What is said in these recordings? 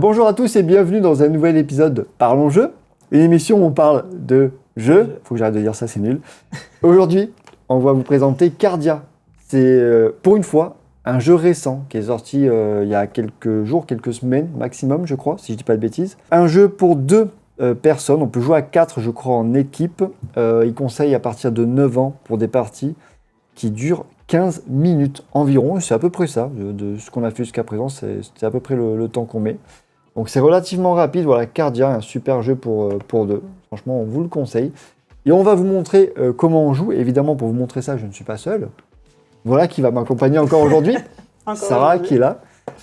Bonjour à tous et bienvenue dans un nouvel épisode de Parlons Jeux, une émission où on parle de jeux. Faut que j'arrête de dire ça, c'est nul. Aujourd'hui, on va vous présenter Cardia. C'est pour une fois un jeu récent qui est sorti il y a quelques jours, quelques semaines maximum, je crois, si je dis pas de bêtises. Un jeu pour deux personnes, on peut jouer à 4, je crois, en équipe. Il conseille à partir de 9 ans pour des parties qui durent 15 minutes environ. C'est à peu près ça, de ce qu'on a fait jusqu'à présent, c'est à peu près le temps qu'on met. Donc c'est relativement rapide, voilà, Cardia, un super jeu pour deux. Franchement, on vous le conseille. Et on va vous montrer comment on joue. Évidemment, pour vous montrer ça, je ne suis pas seul. Voilà qui va m'accompagner encore aujourd'hui. Sarah qui est là,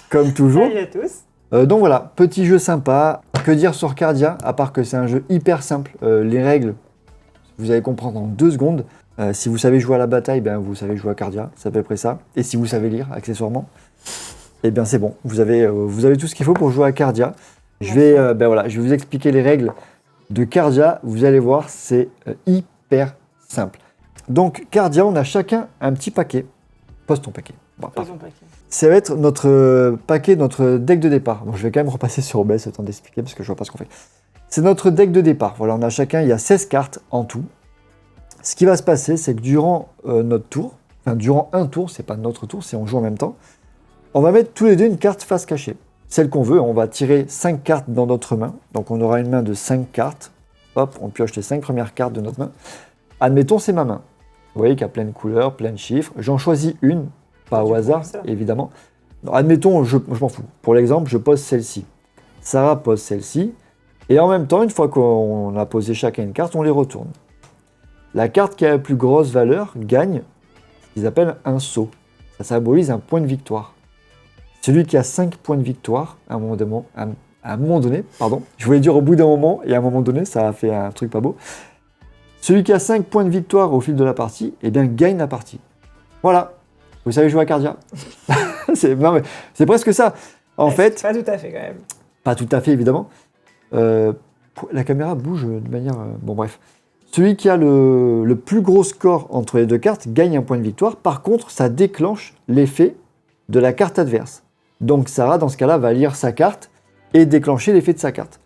comme toujours. Salut à tous. Donc voilà, petit jeu sympa. Que dire sur Cardia, à part que c'est un jeu hyper simple. Les règles, vous allez comprendre en 2 secondes. Si vous savez jouer à la bataille, ben vous savez jouer à Cardia, c'est à peu près ça. Et si vous savez lire, accessoirement, eh bien c'est bon, vous avez tout ce qu'il faut pour jouer à Cardia. Je vais vous expliquer les règles de Cardia. Vous allez voir, c'est hyper simple. Donc Cardia, on a chacun un petit paquet. Pose ton paquet. Bon, ça va être notre paquet, notre deck de départ. Bon, je vais quand même repasser sur OBS, le temps d'expliquer parce que je vois pas ce qu'on fait. C'est notre deck de départ. Voilà, on a chacun, il y a 16 cartes en tout. Ce qui va se passer, c'est que durant notre tour, enfin durant un tour, c'est pas notre tour, c'est on joue en même temps, on va mettre tous les deux une carte face cachée. Celle qu'on veut, on va tirer 5 cartes dans notre main. Donc on aura une main de 5 cartes. Hop, on pioche les 5 premières cartes de notre main. Admettons, c'est ma main. Vous voyez qu'il y a plein de couleurs, plein de chiffres. J'en choisis une, pas au hasard, évidemment. Donc, admettons, je m'en fous. Pour l'exemple, je pose celle-ci. Sarah pose celle-ci. Et en même temps, une fois qu'on a posé chacun une carte, on les retourne. La carte qui a la plus grosse valeur gagne ce qu'ils appellent un saut. Ça symbolise un point de victoire. Celui qui a 5 points de victoire, à un moment donné, je voulais dire au bout d'un moment, et à un moment donné, ça a fait un truc pas beau. Celui qui a 5 points de victoire au fil de la partie, eh bien, gagne la partie. Voilà, vous savez jouer à Cardia. c'est presque ça. En fait, pas tout à fait quand même. Pas tout à fait, évidemment. La caméra bouge de manière... Bon, bref. Celui qui a le plus gros score entre les deux cartes gagne un point de victoire. Par contre, ça déclenche l'effet de la carte adverse. Donc Sarah, dans ce cas-là, va lire sa carte et déclencher l'effet de sa carte.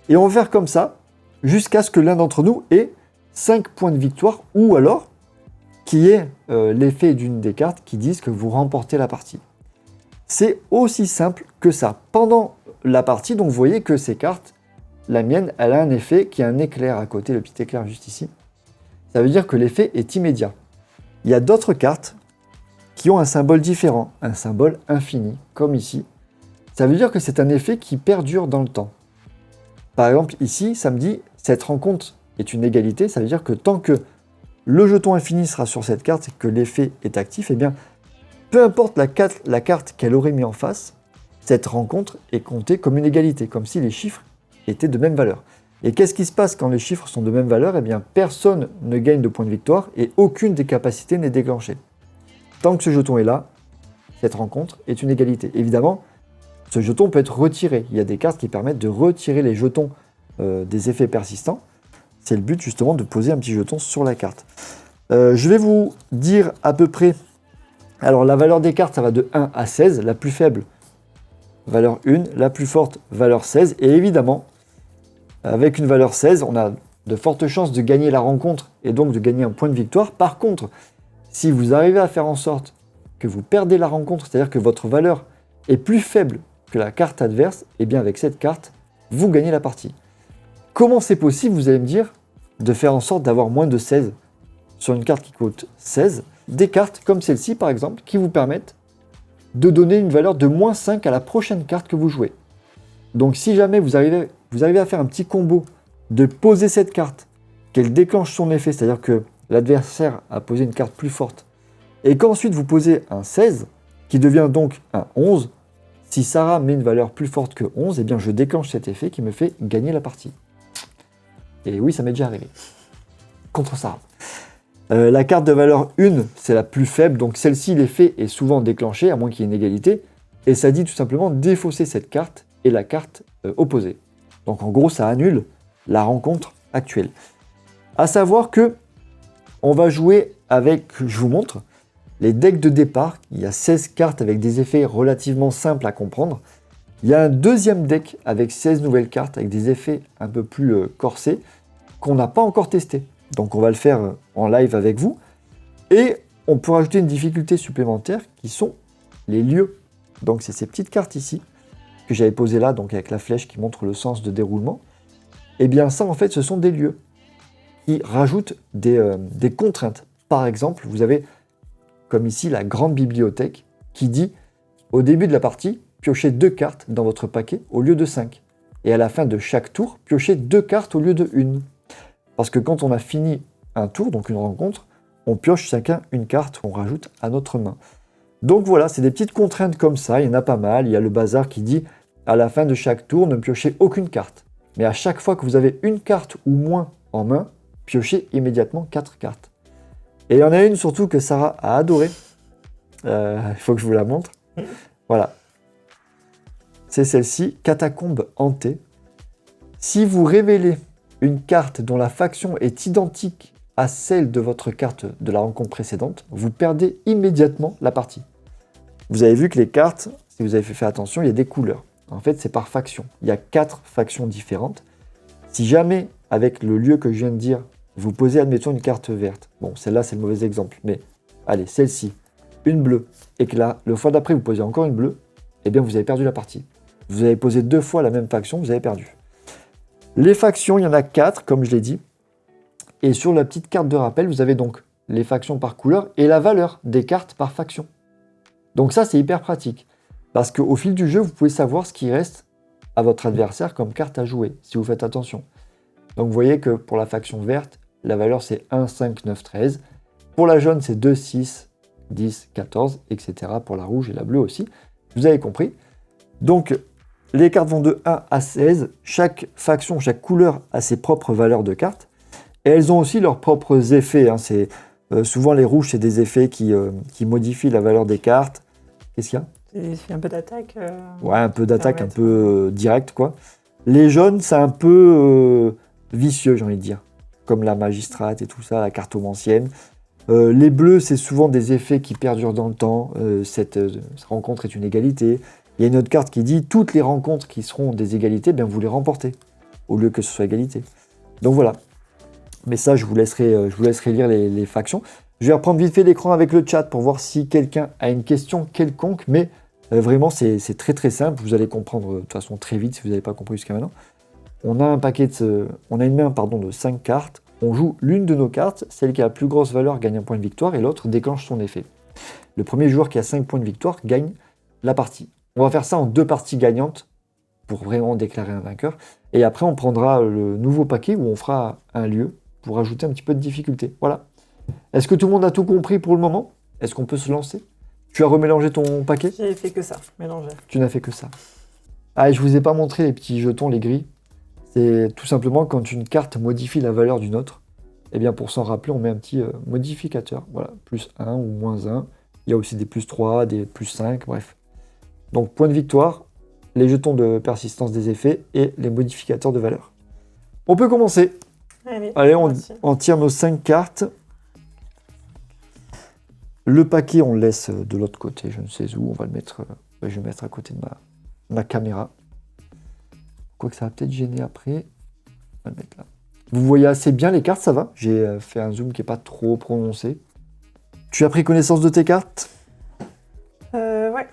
Et on va faire comme ça jusqu'à ce que l'un d'entre nous ait 5 points de victoire ou alors qu'il y ait l'effet d'une des cartes qui disent que vous remportez la partie. C'est aussi simple que ça. Pendant la partie, donc vous voyez que ces cartes, la mienne, elle a un effet qui a un éclair à côté, le petit éclair juste ici. Ça veut dire que l'effet est immédiat. Il y a d'autres cartes qui ont un symbole différent, un symbole infini, comme ici. Ça veut dire que c'est un effet qui perdure dans le temps. Par exemple, ici, ça me dit, cette rencontre est une égalité, ça veut dire que tant que le jeton infini sera sur cette carte et que l'effet est actif, eh bien, peu importe la carte qu'elle aurait mis en face, cette rencontre est comptée comme une égalité, comme si les chiffres étaient de même valeur. Et qu'est-ce qui se passe quand les chiffres sont de même valeur? Eh bien, personne ne gagne de points de victoire et aucune des capacités n'est déclenchée. Tant que ce jeton est là, cette rencontre est une égalité. Évidemment, ce jeton peut être retiré. Il y a des cartes qui permettent de retirer les jetons des effets persistants. C'est le but justement de poser un petit jeton sur la carte. Je vais vous dire à peu près... Alors la valeur des cartes, ça va de 1 à 16. La plus faible, valeur 1. La plus forte, valeur 16. Et évidemment, avec une valeur 16, on a de fortes chances de gagner la rencontre et donc de gagner un point de victoire. Par contre, si vous arrivez à faire en sorte que vous perdez la rencontre, c'est-à-dire que votre valeur est plus faible que la carte adverse, et bien avec cette carte, vous gagnez la partie. Comment c'est possible, vous allez me dire, de faire en sorte d'avoir moins de 16 sur une carte qui coûte 16? Des cartes comme celle-ci, par exemple, qui vous permettent de donner une valeur de moins 5 à la prochaine carte que vous jouez. Donc si jamais vous arrivez à faire un petit combo de poser cette carte, qu'elle déclenche son effet, c'est-à-dire que l'adversaire a posé une carte plus forte, et qu'ensuite vous posez un 16, qui devient donc un 11, si Sarah met une valeur plus forte que 11, eh bien je déclenche cet effet qui me fait gagner la partie. Et oui, ça m'est déjà arrivé. Contre Sarah. La carte de valeur 1, c'est la plus faible, donc celle-ci, l'effet est souvent déclenché, à moins qu'il y ait une égalité, et ça dit tout simplement défausser cette carte et la carte opposée. Donc en gros, ça annule la rencontre actuelle. À savoir que on va jouer avec, je vous montre, les decks de départ. Il y a 16 cartes avec des effets relativement simples à comprendre. Il y a un deuxième deck avec 16 nouvelles cartes, avec des effets un peu plus corsés, qu'on n'a pas encore testé. Donc on va le faire en live avec vous. Et on peut rajouter une difficulté supplémentaire qui sont les lieux. Donc c'est ces petites cartes ici, que j'avais posées là, donc avec la flèche qui montre le sens de déroulement. Et bien ça en fait ce sont des lieux qui rajoutent des contraintes. Par exemple, vous avez comme ici la grande bibliothèque qui dit au début de la partie, piochez 2 cartes dans votre paquet au lieu de 5. Et à la fin de chaque tour, piochez 2 cartes au lieu de 1. Parce que quand on a fini un tour, donc une rencontre, on pioche chacun une carte qu'on rajoute à notre main. Donc voilà, c'est des petites contraintes comme ça, il y en a pas mal. Il y a le bazar qui dit à la fin de chaque tour, ne piochez aucune carte. Mais à chaque fois que vous avez une carte ou moins en main, piochez immédiatement 4 cartes. Et il y en a une surtout que Sarah a adoré. Il faut que je vous la montre. Voilà. C'est celle-ci, Catacombe hantée. Si vous révélez une carte dont la faction est identique à celle de votre carte de la rencontre précédente, vous perdez immédiatement la partie. Vous avez vu que les cartes, si vous avez fait attention, il y a des couleurs. En fait, c'est par faction. Il y a 4 factions différentes. Si jamais, avec le lieu que je viens de dire, vous posez, admettons, une carte verte. Bon, celle-là, c'est le mauvais exemple. Mais, allez, celle-ci, une bleue. Et que là, le fois d'après, vous posez encore une bleue. Eh bien, vous avez perdu la partie. Vous avez posé 2 fois la même faction, vous avez perdu. Les factions, il y en a 4, comme je l'ai dit. Et sur la petite carte de rappel, vous avez donc les factions par couleur et la valeur des cartes par faction. Donc ça, c'est hyper pratique. Parce qu'au fil du jeu, vous pouvez savoir ce qui reste à votre adversaire comme carte à jouer, si vous faites attention. Donc vous voyez que pour la faction verte, la valeur c'est 1, 5, 9, 13. Pour la jaune, c'est 2, 6, 10, 14, etc. Pour la rouge et la bleue aussi. Vous avez compris. Donc, les cartes vont de 1 à 16. Chaque faction, chaque couleur a ses propres valeurs de cartes. Et elles ont aussi leurs propres effets. Souvent, les rouges, c'est des effets qui modifient la valeur des cartes. Qu'est-ce qu'il y a ? Il fait un peu d'attaque. Ouais, un peu d'attaque, un peu direct, quoi. Les jaunes, c'est un peu vicieux, j'ai envie de dire. Comme la magistrate et tout ça, la cartomancienne. Les bleus, c'est souvent des effets qui perdurent dans le temps. Cette rencontre est une égalité. Il y a une autre carte qui dit toutes les rencontres qui seront des égalités, bien vous les remportez, au lieu que ce soit égalité. Donc voilà. Mais ça, je vous laisserai lire les factions. Je vais reprendre vite fait l'écran avec le chat pour voir si quelqu'un a une question quelconque, mais vraiment, c'est très très simple. Vous allez comprendre de toute façon très vite si vous n'avez pas compris jusqu'à maintenant. On a une main de 5 cartes. On joue l'une de nos cartes, celle qui a la plus grosse valeur gagne un point de victoire et l'autre déclenche son effet. Le premier joueur qui a 5 points de victoire gagne la partie. On va faire ça en 2 parties gagnantes pour vraiment déclarer un vainqueur. Et après, on prendra le nouveau paquet où on fera un lieu pour ajouter un petit peu de difficulté. Voilà. Est-ce que tout le monde a tout compris pour le moment ? Est-ce qu'on peut se lancer ? Tu as remélangé ton paquet ? J'ai fait que ça, mélanger. Tu n'as fait que ça. Ah, et je vous ai pas montré les petits jetons, les gris. C'est tout simplement quand une carte modifie la valeur d'une autre. Et bien pour s'en rappeler, on met un petit modificateur. Voilà, plus 1 ou moins 1. Il y a aussi des plus 3, des plus 5, bref. Donc point de victoire, les jetons de persistance des effets et les modificateurs de valeur. On peut commencer. Allez, on tire nos 5 cartes. Le paquet, on le laisse de l'autre côté, je ne sais où. On va le mettre, je vais le mettre à côté de ma caméra. Quoique ça va peut-être gêner après. On va le mettre là. Vous voyez assez bien les cartes, ça va. J'ai fait un zoom qui n'est pas trop prononcé. Tu as pris connaissance de tes cartes ? Ouais.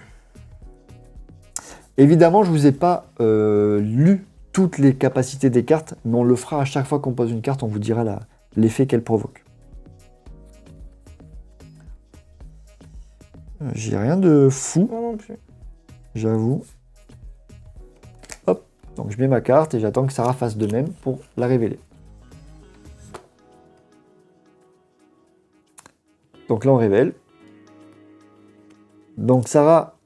Évidemment, je ne vous ai pas lu toutes les capacités des cartes, mais on le fera à chaque fois qu'on pose une carte, on vous dira l'effet qu'elle provoque. J'ai rien de fou. Moi non plus. J'avoue. Hop, donc je mets ma carte et j'attends que Sarah fasse de même pour la révéler. Donc là on révèle. Donc Sarah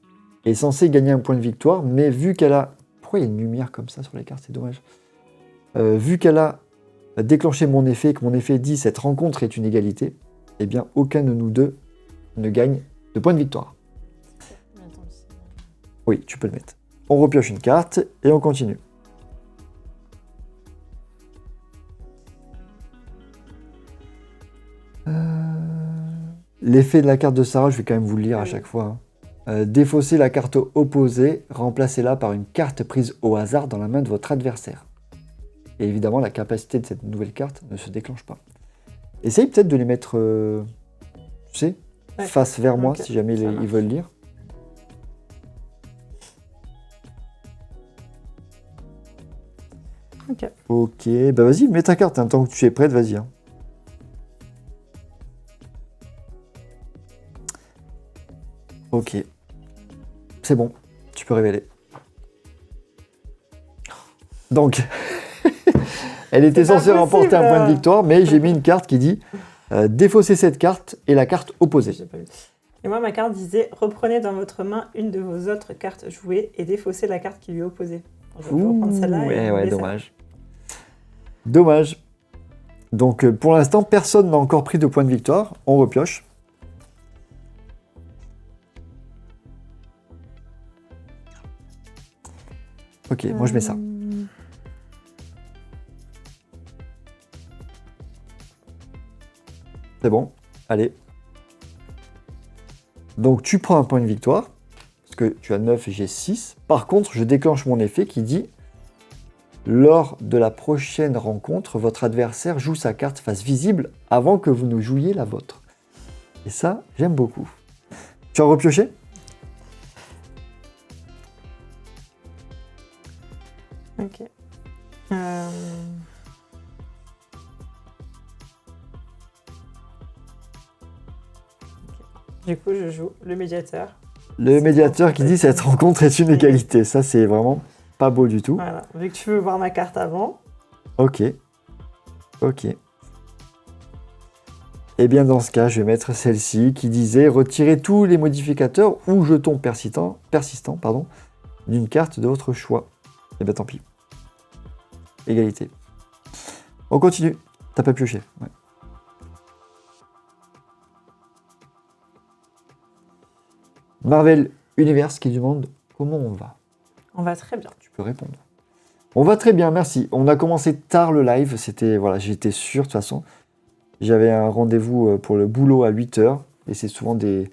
est censée gagner un point de victoire, mais vu qu'elle a... Pourquoi il y a une lumière comme ça sur les cartes, c'est dommage. Vu qu'elle a déclenché mon effet, que mon effet dit cette rencontre est une égalité, eh bien aucun de nous deux ne gagne de point de victoire. Oui, tu peux le mettre. On repioche une carte et on continue. L'effet de la carte de Sarah, je vais quand même vous le lire à chaque fois. Défaussez la carte opposée, remplacez-la par une carte prise au hasard dans la main de votre adversaire. Et évidemment, la capacité de cette nouvelle carte ne se déclenche pas. Essaye peut-être de les mettre, tu sais, Ouais. face vers moi, Ok, si jamais ça ils marche. veulent lire. Ok. Ok, bah vas-y, mets ta carte, hein, tant que tu es prête, vas-y. Hein. Ok. C'est bon, tu peux révéler. Donc, elle était C'est pas censée remporter un possible. point de victoire, mais j'ai mis une carte qui dit défausser cette carte et la carte opposée. J'ai pas vu. Et moi, ma carte disait reprenez dans votre main une de vos autres cartes jouées et défaussez la carte qui lui est opposée. Alors, je vais pouvoir prendre celle-là et ouais, enlever celle-là. dommage. Dommage. Donc, pour l'instant, personne n'a encore pris de point de victoire. On repioche. Ok, moi je mets ça. C'est bon, allez. Donc tu prends un point de victoire, parce que tu as 9 et j'ai 6. Par contre, je déclenche mon effet qui dit lors de la prochaine rencontre, votre adversaire joue sa carte face visible avant que vous ne jouiez la vôtre. Et ça, j'aime beaucoup. Tu as repioché? Ok. Du coup, je joue le médiateur. Le Cette médiateur qui rencontre dit est cette une rencontre est une égalité. égalité. Ça, c'est vraiment pas beau du tout. Voilà. Vu que tu veux voir ma carte avant, Ok. Ok. Et bien dans ce cas, je vais mettre celle-ci qui disait retirer tous les modificateurs ou jetons persistants d'une carte de votre choix. Et bien tant pis. Égalité. On continue. T'as pas pioché. Ouais. Marvel Universe qui demande comment on va. on va très bien. Tu peux répondre. On va très bien, merci. On a commencé tard le live. C'était voilà, j'étais sûr de toute façon. J'avais un rendez-vous pour le boulot à 8h. Et c'est souvent des...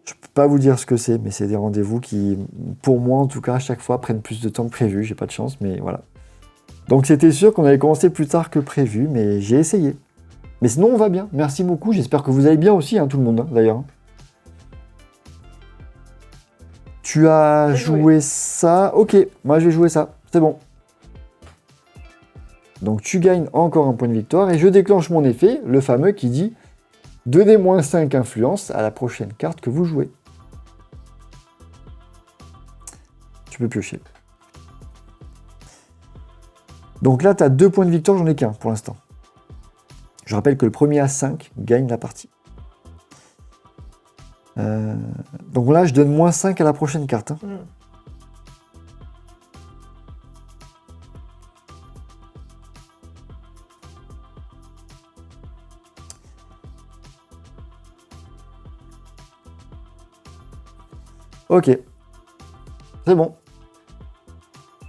Je peux pas vous dire ce que c'est, mais c'est des rendez-vous qui, pour moi en tout cas, à chaque fois prennent plus de temps que prévu. J'ai pas de chance, mais voilà. Donc c'était sûr qu'on allait commencer plus tard que prévu, mais j'ai essayé. Mais sinon on va bien. Merci beaucoup. J'espère que vous allez bien aussi, hein, tout le monde, hein, d'ailleurs. Tu as J'ai joué ça. Ok, moi je vais jouer ça. C'est bon. Donc tu gagnes encore un point de victoire et je déclenche mon effet, le fameux qui dit donnez-5 influence à la prochaine carte que vous jouez. Tu peux piocher. Donc là, tu as 2 points de victoire, j'en ai qu'un pour l'instant. Je rappelle que le premier à 5 gagne la partie. Donc là, je donne -5 à la prochaine carte. Hein. Ok. C'est bon.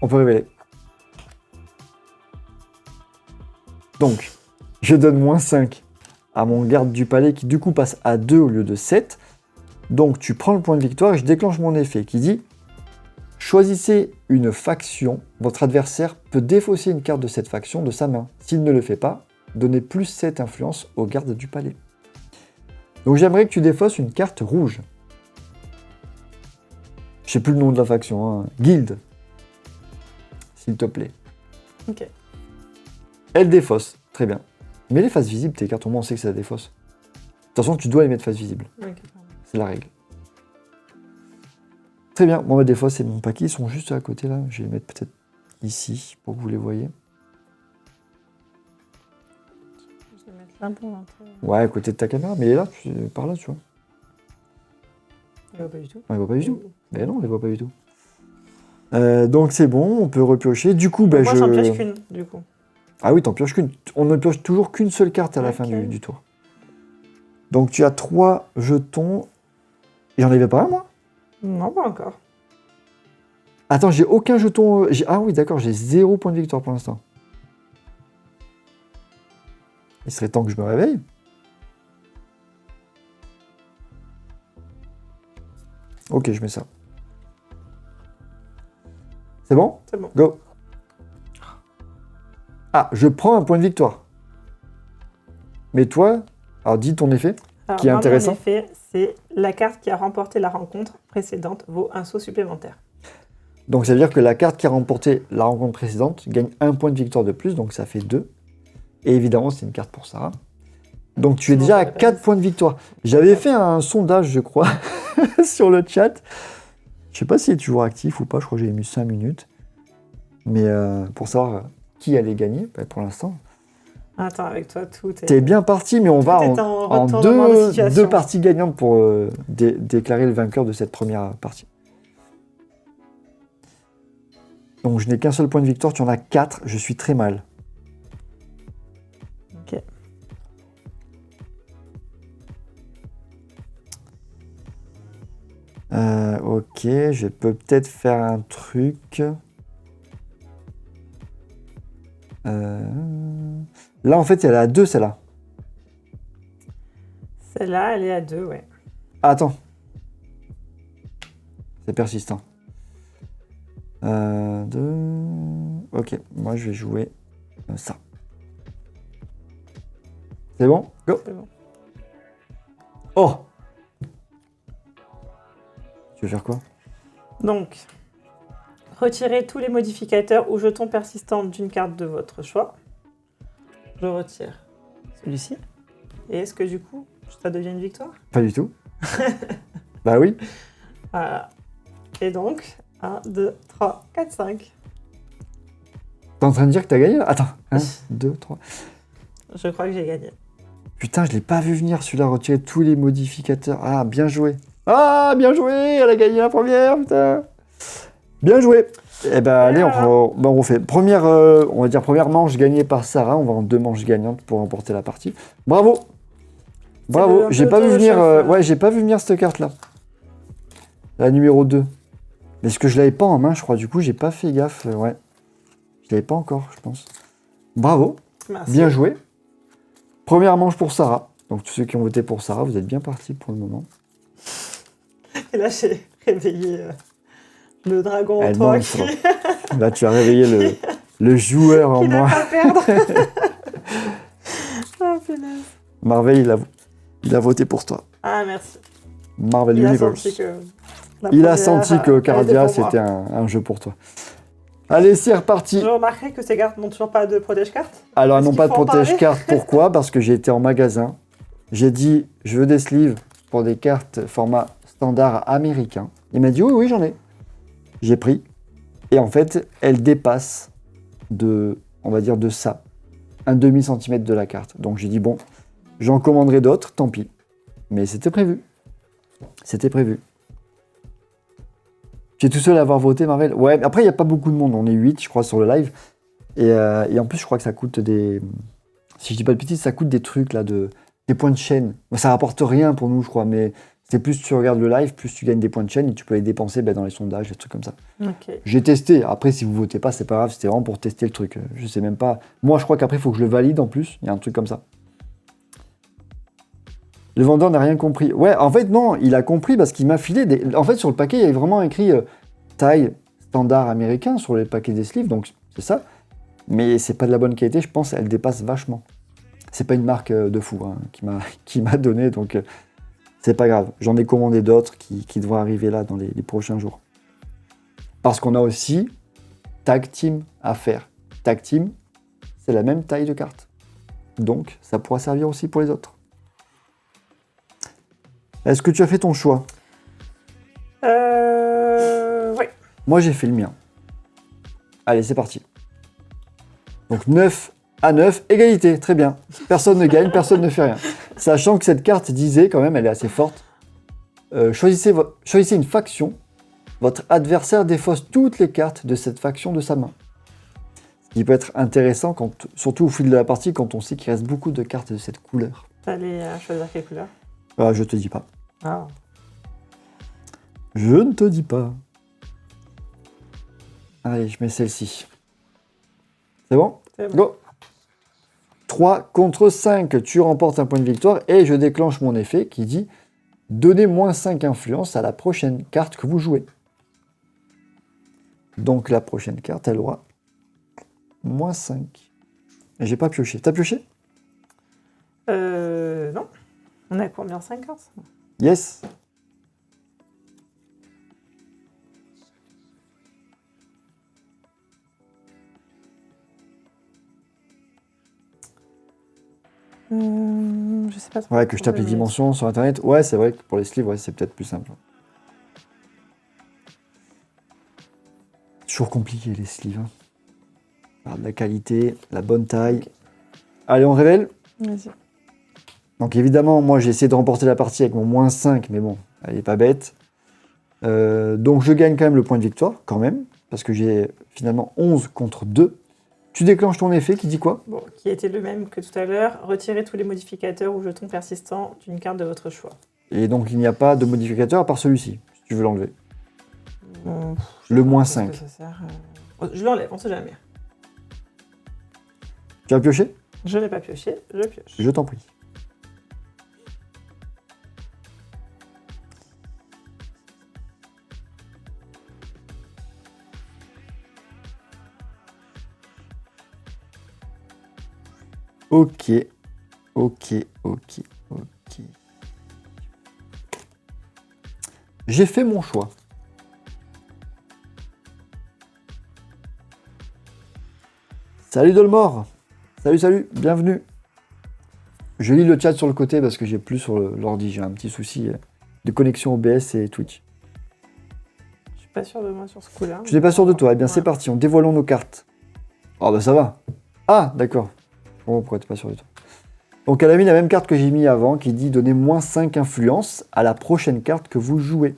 On peut révéler. Donc, je donne -5 à mon garde du palais qui du coup passe à 2 au lieu de 7. Donc tu prends le point de victoire et je déclenche mon effet qui dit choisissez une faction, votre adversaire peut défausser une carte de cette faction de sa main. S'il ne le fait pas, donnez +7 influence au garde du palais. Donc j'aimerais que tu défausses une carte rouge. Je sais plus le nom de la faction, hein. Guild. S'il te plaît. Ok. Elle défausse, très bien. Mais les faces visibles, tes cartes, au moins on sait que ça défausse. De toute façon, tu dois les mettre face visible. Ok, pardon. C'est la règle. Très bien. Bon, des fois, c'est mon paquet. Ils sont juste à côté, là. Je vais les mettre peut-être ici, pour que vous les voyez. Je vais mettre là pour l'entrée. Ouais, à côté de ta caméra. Mais il est là, par là, tu vois. Je vois pas du tout. On les voit pas du tout. Mais non, on les voit pas du tout. Donc, c'est bon. On peut repiocher. Du coup, ben, Moi, j'en pioche qu'une, du coup. Ah oui, t'en pioches qu'une. On ne pioche toujours qu'une seule carte à la fin du tour. Donc, tu as 3 jetons. Et j'en avais pas un, moi? Non, pas encore. Attends, j'ai aucun jeton. Ah oui, d'accord, j'ai 0 point de victoire pour l'instant. Il serait temps que je me réveille. Ok, je mets ça. C'est bon? C'est bon. Go. Ah, je prends un point de victoire. Mais toi, alors dis ton effet. Alors, Qui est moi, intéressant. mon effet, c'est la carte qui a remporté la rencontre précédente vaut un saut supplémentaire. Donc ça veut dire que la carte qui a remporté la rencontre précédente gagne un point de victoire de plus, donc ça fait 2. Et évidemment, c'est une carte pour Sarah. Donc tu es Sinon, déjà à j'aurais pas 4 dit. points de victoire. J'avais fait un sondage, je crois, sur le chat. Je sais pas s'il est toujours actif ou pas, je crois que j'ai mis 5 minutes. Mais pour savoir qui allait gagner, bah, pour l'instant. Attends, avec toi, tout est... T'es bien parti, mais on va est en, en en retournement de situation. deux parties gagnantes pour déclarer le vainqueur de cette première partie. Donc je n'ai qu'un seul point de victoire, tu en as 4, je suis très mal. Ok. Ok, je peux peut-être faire un truc. Là, en fait, elle est à 2, celle-là. Celle-là, elle est à 2, ouais. Ah, attends. C'est persistant. 2... Ok, moi, je vais jouer ça. C'est bon? Go. C'est bon. Oh! Tu veux faire quoi? Donc, retirez tous les modificateurs ou jetons persistants d'une carte de votre choix. Je retire celui-ci. Et est-ce que du coup, ça devient une victoire? Pas du tout. Bah oui. Voilà. Et donc, 1, 2, 3, 4, 5. T'es en train de dire que t'as gagné là? Attends. 1, 2, 3. Je crois que j'ai gagné. Putain, je l'ai pas vu venir celui-là, retirer tous les modificateurs. Ah, bien joué. Ah, bien joué, elle a gagné la première, putain. Bien joué. Eh ben, allez, on refait. Première, on va dire première manche gagnée par Sarah. On va en 2 manches gagnantes pour remporter la partie. Bravo. Bravo. J'ai pas vu venir. Ouais, j'ai pas vu venir cette carte-là. La numéro 2. Mais est-ce que je l'avais pas en main, je crois. Du coup, j'ai pas fait gaffe. Ouais. Je l'avais pas encore, je pense. Bravo. Merci. Bien joué. Première manche pour Sarah. Donc, tous ceux qui ont voté pour Sarah, vous êtes bien partis pour le moment. Et là, j'ai réveillé le dragon en Elle toi monstre. Là, tu as réveillé le joueur en qui n'a moi. pas à perdre. Oh, punaise. Marvel, il a voté pour toi. Ah, merci. Marvel Il a Universe. senti que la Il a première, senti que elle était Caradia, pour moi. c'était un jeu pour toi. Allez, c'est reparti. Je remarquerai que ces cartes n'ont toujours pas de protège-carte. Alors, Est-ce non qu'il pas de faut en parler protège-carte. Pourquoi? Parce que j'ai été en magasin. J'ai dit, je veux des sleeves pour des cartes format standard américain. Il m'a dit, oui, oui, j'en ai. J'ai pris. Et en fait, elle dépasse de, on va dire, de ça. Un demi-centimètre de la carte. Donc, j'ai dit, bon, j'en commanderai d'autres, tant pis. Mais c'était prévu. C'était prévu. Tu es tout seul à avoir voté, Marvel? Ouais, mais après, il n'y a pas beaucoup de monde. On est 8, je crois, sur le live. Et en plus, je crois que ça coûte des... Si je dis pas de bêtises, ça coûte des trucs, là, des points de chaîne. Bon, ça rapporte rien pour nous, je crois, mais c'est plus tu regardes le live, plus tu gagnes des points de chaîne et tu peux les dépenser dans les sondages, des trucs comme ça. Ok. J'ai testé. Après, si vous votez pas, c'est pas grave. C'était vraiment pour tester le truc. Je sais même pas. Moi, je crois qu'après, il faut que je le valide en plus. Il y a un truc comme ça. Le vendeur n'a rien compris. Ouais, en fait, non, il a compris parce qu'il m'a filé des... En fait, sur le paquet, il y avait vraiment écrit taille standard américain sur les paquets des sleeves, donc c'est ça. Mais c'est pas de la bonne qualité, je pense, elle dépasse vachement. C'est pas une marque de fou hein, qui m'a donné, donc c'est pas grave. J'en ai commandé d'autres qui devraient arriver là dans les prochains jours. Parce qu'on a aussi Tag Team à faire. Tag Team, c'est la même taille de carte. Donc, ça pourra servir aussi pour les autres. Est-ce que tu as fait ton choix? Oui. Moi, j'ai fait le mien. Allez, c'est parti. Donc 9 à 9, égalité, très bien. Personne ne gagne, personne ne fait rien. Sachant que cette carte disait, quand même, elle est assez forte. Choisissez une faction. Votre adversaire défausse toutes les cartes de cette faction de sa main. Ce qui peut être intéressant, surtout au fil de la partie, quand on sait qu'il reste beaucoup de cartes de cette couleur. Allez choisir quelle couleur? Je te dis pas. Ah. Je ne te dis pas. Allez, je mets celle-ci. C'est bon? C'est bon. Go! 3 contre 5, tu remportes un point de victoire et je déclenche mon effet qui dit donnez moins 5 influence à la prochaine carte que vous jouez. Donc la prochaine carte, elle aura moins 5. J'ai pas pioché. T'as pioché? Non. On a combien? 50? Yes. Je sais pas trop. Ouais, que je tape les dimensions sur internet. Ouais, c'est vrai que pour les sleeves, ouais, c'est peut-être plus simple. Toujours compliqué les sleeves. Hein. Alors, de la qualité, la bonne taille. Ok. Allez, on révèle. Vas-y. Donc évidemment, moi j'ai essayé de remporter la partie avec mon moins 5, mais bon, elle est pas bête. Donc je gagne quand même le point de victoire, quand même, parce que j'ai finalement 11 contre 2. Tu déclenches ton effet qui dit quoi? Bon, qui était le même que tout à l'heure. Retirez tous les modificateurs ou jetons persistants d'une carte de votre choix. Et donc il n'y a pas de modificateur à part celui-ci, si tu veux l'enlever. Bon, Le moins je sais pas 5. ce que ça sert, Je l'enlève, on sait jamais. Tu as pioché? Je n'ai pas pioché, je pioche. Je t'en prie. Ok, ok, ok, ok. J'ai fait mon choix. Salut Dolmor. Salut, salut, bienvenue. Je lis le chat sur le côté parce que j'ai plus sur l'ordi. J'ai un petit souci de connexion OBS et Twitch. Je suis pas sûre de moi sur ce coup-là. Je n'ai pas sûr de toi. Eh bien, Ouais. c'est parti. On dévoilons nos cartes. Oh, bah ça va. Ah, d'accord. Bon, pourquoi t'es pas sûr de toi? Donc, elle a mis la même carte que j'ai mis avant qui dit donner moins 5 influence à la prochaine carte que vous jouez.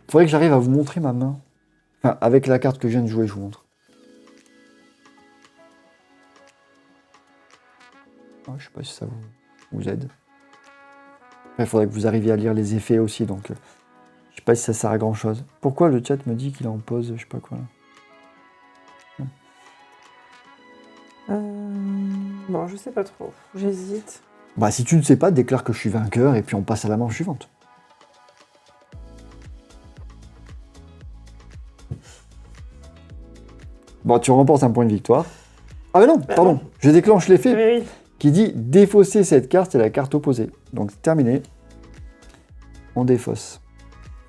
Faudrait que j'arrive à vous montrer ma main. Enfin, avec la carte que je viens de jouer, je vous montre. Ah, je sais pas si ça vous aide. Il faudrait que vous arriviez à lire les effets aussi, donc je sais pas si ça sert à grand chose. Pourquoi le chat me dit qu'il est en pause, je sais pas quoi. Bon, je sais pas trop. J'hésite. Bah si tu ne sais pas, déclare que je suis vainqueur et puis on passe à la manche suivante. Bon, tu remportes un point de victoire. Ah mais non, pardon, non. je déclenche l'effet Oui, oui. qui dit défausser cette carte et la carte opposée. Donc c'est terminé. On défausse.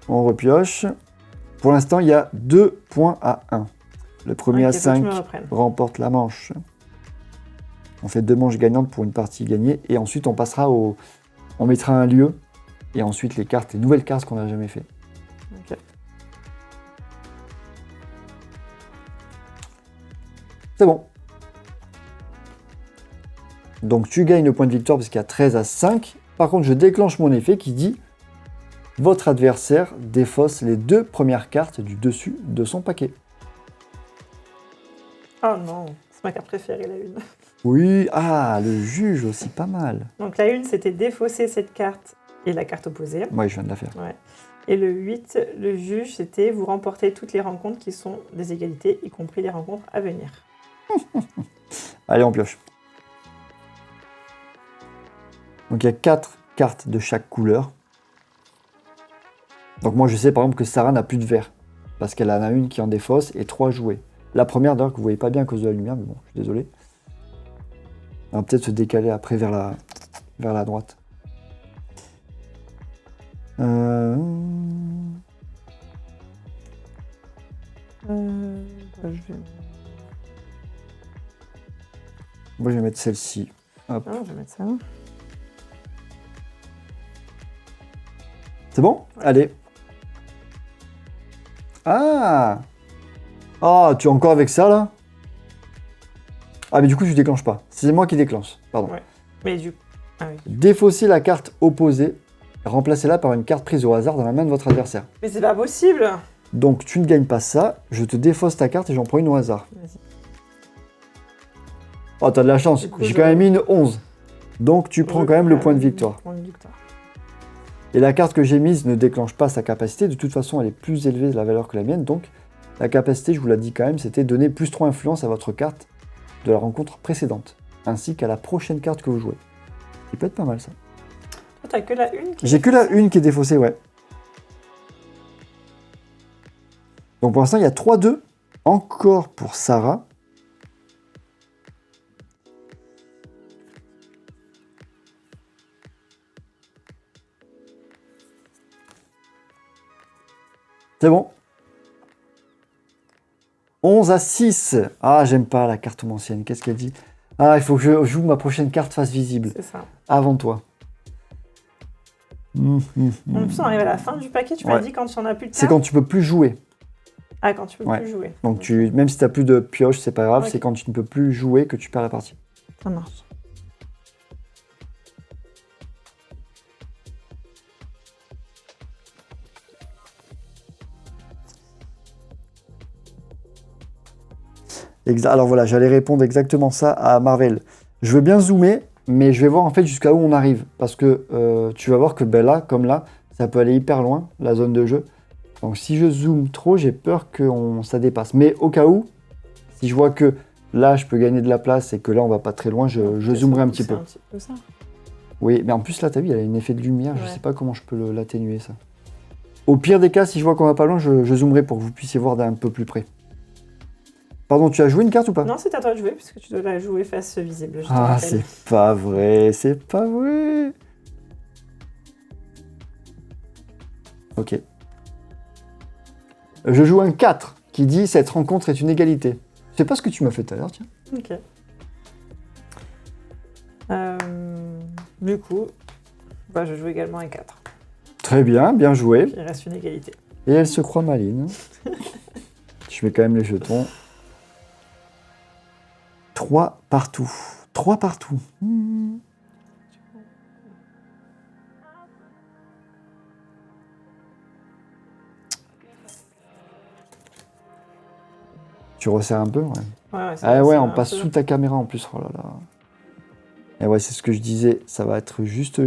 On repioche. Pour l'instant, il y a 2 points à 1. Le premier à Ok, faut que je 5 me reprenne. remporte la manche. On fait 2 manches gagnantes pour une partie gagnée. Et ensuite, on passera au... On mettra un lieu. Et ensuite, les cartes, les nouvelles cartes qu'on n'a jamais fait. Ok. C'est bon. Donc tu gagnes le point de victoire parce qu'il y a 13 à 5. Par contre, je déclenche mon effet qui dit votre adversaire défausse les 2 premières cartes du dessus de son paquet. Oh non, c'est ma carte préférée, la une. Oui, ah, le juge aussi, pas mal. Donc la une, c'était défausser cette carte et la carte opposée. Ouais, je viens de la faire. Ouais. Et le 8, le juge, c'était vous remportez toutes les rencontres qui sont des égalités, y compris les rencontres à venir. Allez, on pioche. Donc il y a 4 cartes de chaque couleur. Donc moi je sais par exemple que Sarah n'a plus de vert. Parce qu'elle en a une qui en défausse et 3 jouées. La première d'ailleurs que vous voyez pas bien à cause de la lumière, mais bon, je suis désolé. On va peut-être se décaler après vers la droite. Je vais... Moi je vais mettre celle-ci. Hop. Non, je vais mettre ça. C'est bon? Allez. Ah! Ah, tu es encore avec ça là? Ah, mais du coup, tu déclenches pas. C'est moi qui déclenche. Pardon. Ouais. Mais du coup... Ah oui. Défausser la carte opposée. Remplacez-la par une carte prise au hasard dans la main de votre adversaire. Mais c'est pas possible! Donc, tu ne gagnes pas ça. Je te défausse ta carte et j'en prends une au hasard. Vas-y. Oh, t'as de la chance. Du coup, J'ai je- quand même mis une 11. Donc, tu prends quand même le point de victoire. Point de victoire. Et la carte que j'ai mise ne déclenche pas sa capacité. De toute façon, elle est plus élevée de la valeur que la mienne. Donc, La capacité, je vous l'ai dit quand même, c'était donner plus 3 influence à votre carte de la rencontre précédente, ainsi qu'à la prochaine carte que vous jouez. Il peut être pas mal ça. Toi, t'as que la une qui est J'ai que la défaussée. une qui est défaussée, ouais. Donc pour l'instant, il y a 3-2 encore pour Sarah. C'est bon. 11-6. Ah, j'aime pas la carte ancienne. Qu'est-ce qu'elle dit? Ah, il faut que je joue ma prochaine carte face visible. C'est ça. Avant toi. En plus, on arrive à la fin du paquet, tu m'as Ouais. dit quand tu en as plus de cartes. C'est quand tu peux plus jouer. Ah, quand tu peux Ouais. plus jouer. Donc même si tu n'as plus de pioche, c'est pas grave. Ok. C'est quand tu ne peux plus jouer que tu perds la partie. Ça marche. Alors voilà, j'allais répondre exactement ça à Marvel. Je veux bien zoomer, mais je vais voir en fait jusqu'à où on arrive. Parce que tu vas voir que ben là, comme là, ça peut aller hyper loin, la zone de jeu. Donc si je zoome trop, j'ai peur que ça dépasse. Mais au cas où, si je vois que là, je peux gagner de la place et que là, on va pas très loin, je zoomerai un petit peu. C'est un petit peu ça. Oui, mais en plus là, t'as vu, il y a un effet de lumière. Je Ouais. sais pas comment je peux l'atténuer, ça. Au pire des cas, si je vois qu'on va pas loin, je zoomerai pour que vous puissiez voir d'un peu plus près. Pardon, tu as joué une carte ou pas? Non, c'est à toi de jouer, puisque tu dois la jouer face visible. Je te Ah, rappelle. c'est pas vrai, c'est pas vrai. Ok. Je joue un 4 qui dit cette rencontre est une égalité. C'est pas ce que tu m'as fait tout à l'heure, tiens. Ok. Du coup, bah, je joue également un 4. Très bien, bien joué. Il reste une égalité. Et elle se croit maline. Je mets quand même les jetons. 3 partout. 3 partout. Tu resserres un peu, ouais. Ouais, Ah ouais, on un passe peu- sous ta caméra en plus. Oh là là. Et ouais, c'est ce que je disais. Ça va être juste.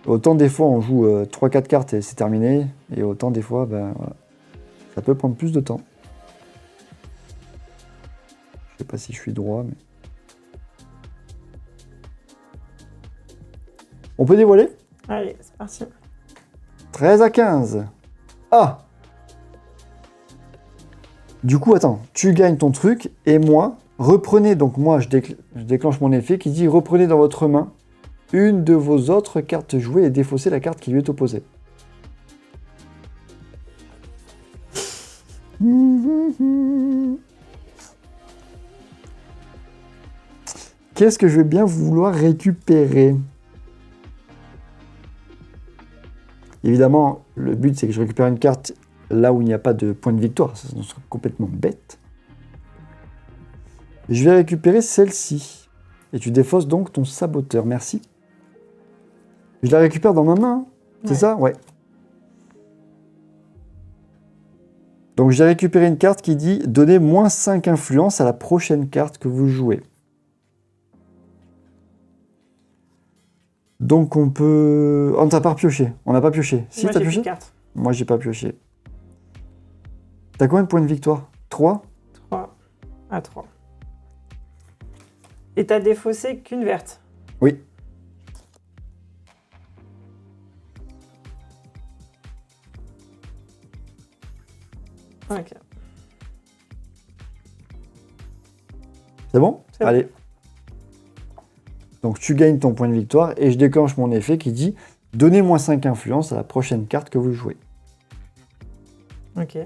Autant des fois, on joue 3-4 cartes et c'est terminé. Et autant des fois, ben, voilà. Ça peut prendre plus de temps. Je sais pas si je suis droit, mais... On peut dévoiler? Allez, c'est parti. 13-15. Ah! Du coup, attends, tu gagnes ton truc et moi, reprenez, donc moi je déclenche mon effet qui dit reprenez dans votre main une de vos autres cartes jouées et défaussez la carte qui lui est opposée. Qu'est-ce que je vais bien vouloir récupérer? Évidemment, le but c'est que je récupère une carte là où il n'y a pas de point de victoire, ça serait complètement bête. Je vais récupérer celle-ci. Et tu défausses donc ton saboteur, merci. Je la récupère dans ma main, c'est Ouais. ça? Ouais. Donc j'ai récupéré une carte qui dit « Donnez moins 5 influence à la prochaine carte que vous jouez ». Donc on peut... On n'a pas pioché. On n'a pas pioché. Si, Moi, t'as j'ai plus pioché? de cartes. Moi, j'ai pas pioché. T'as combien de points de victoire? 3? 3 à 3. Et t'as défaussé qu'une verte. Oui. Ok. C'est bon? C'est bon. Allez. Donc tu gagnes ton point de victoire et je déclenche mon effet qui dit « Donnez moins 5 influence à la prochaine carte que vous jouez ». Ok.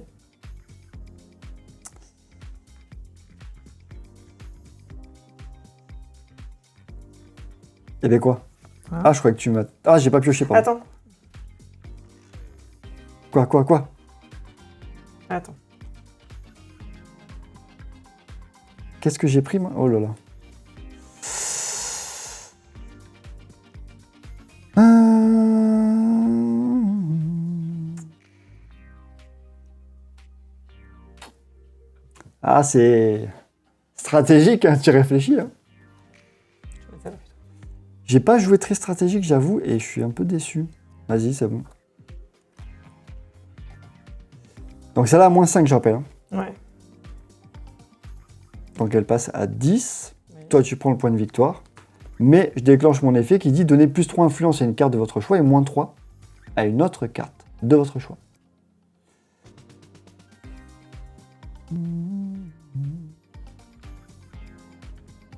Et bien quoi? Hein? Ah, je croyais que tu m'as... Ah, j'ai pas pioché, pardon. Attends. Quoi? Attends. Qu'est-ce que j'ai pris, moi? Oh là là. Ah, c'est stratégique, hein, tu réfléchis. Hein. Je vais mettre ça là, plutôt. J'ai pas joué très stratégique, j'avoue, et je suis un peu déçu. Vas-y, c'est bon. Donc celle-là, à moins 5, je rappelle. Hein. Ouais. Donc elle passe à 10. Oui. Toi, tu prends le point de victoire. Mais je déclenche mon effet qui dit donner plus 3 influence à une carte de votre choix et moins 3 à une autre carte de votre choix.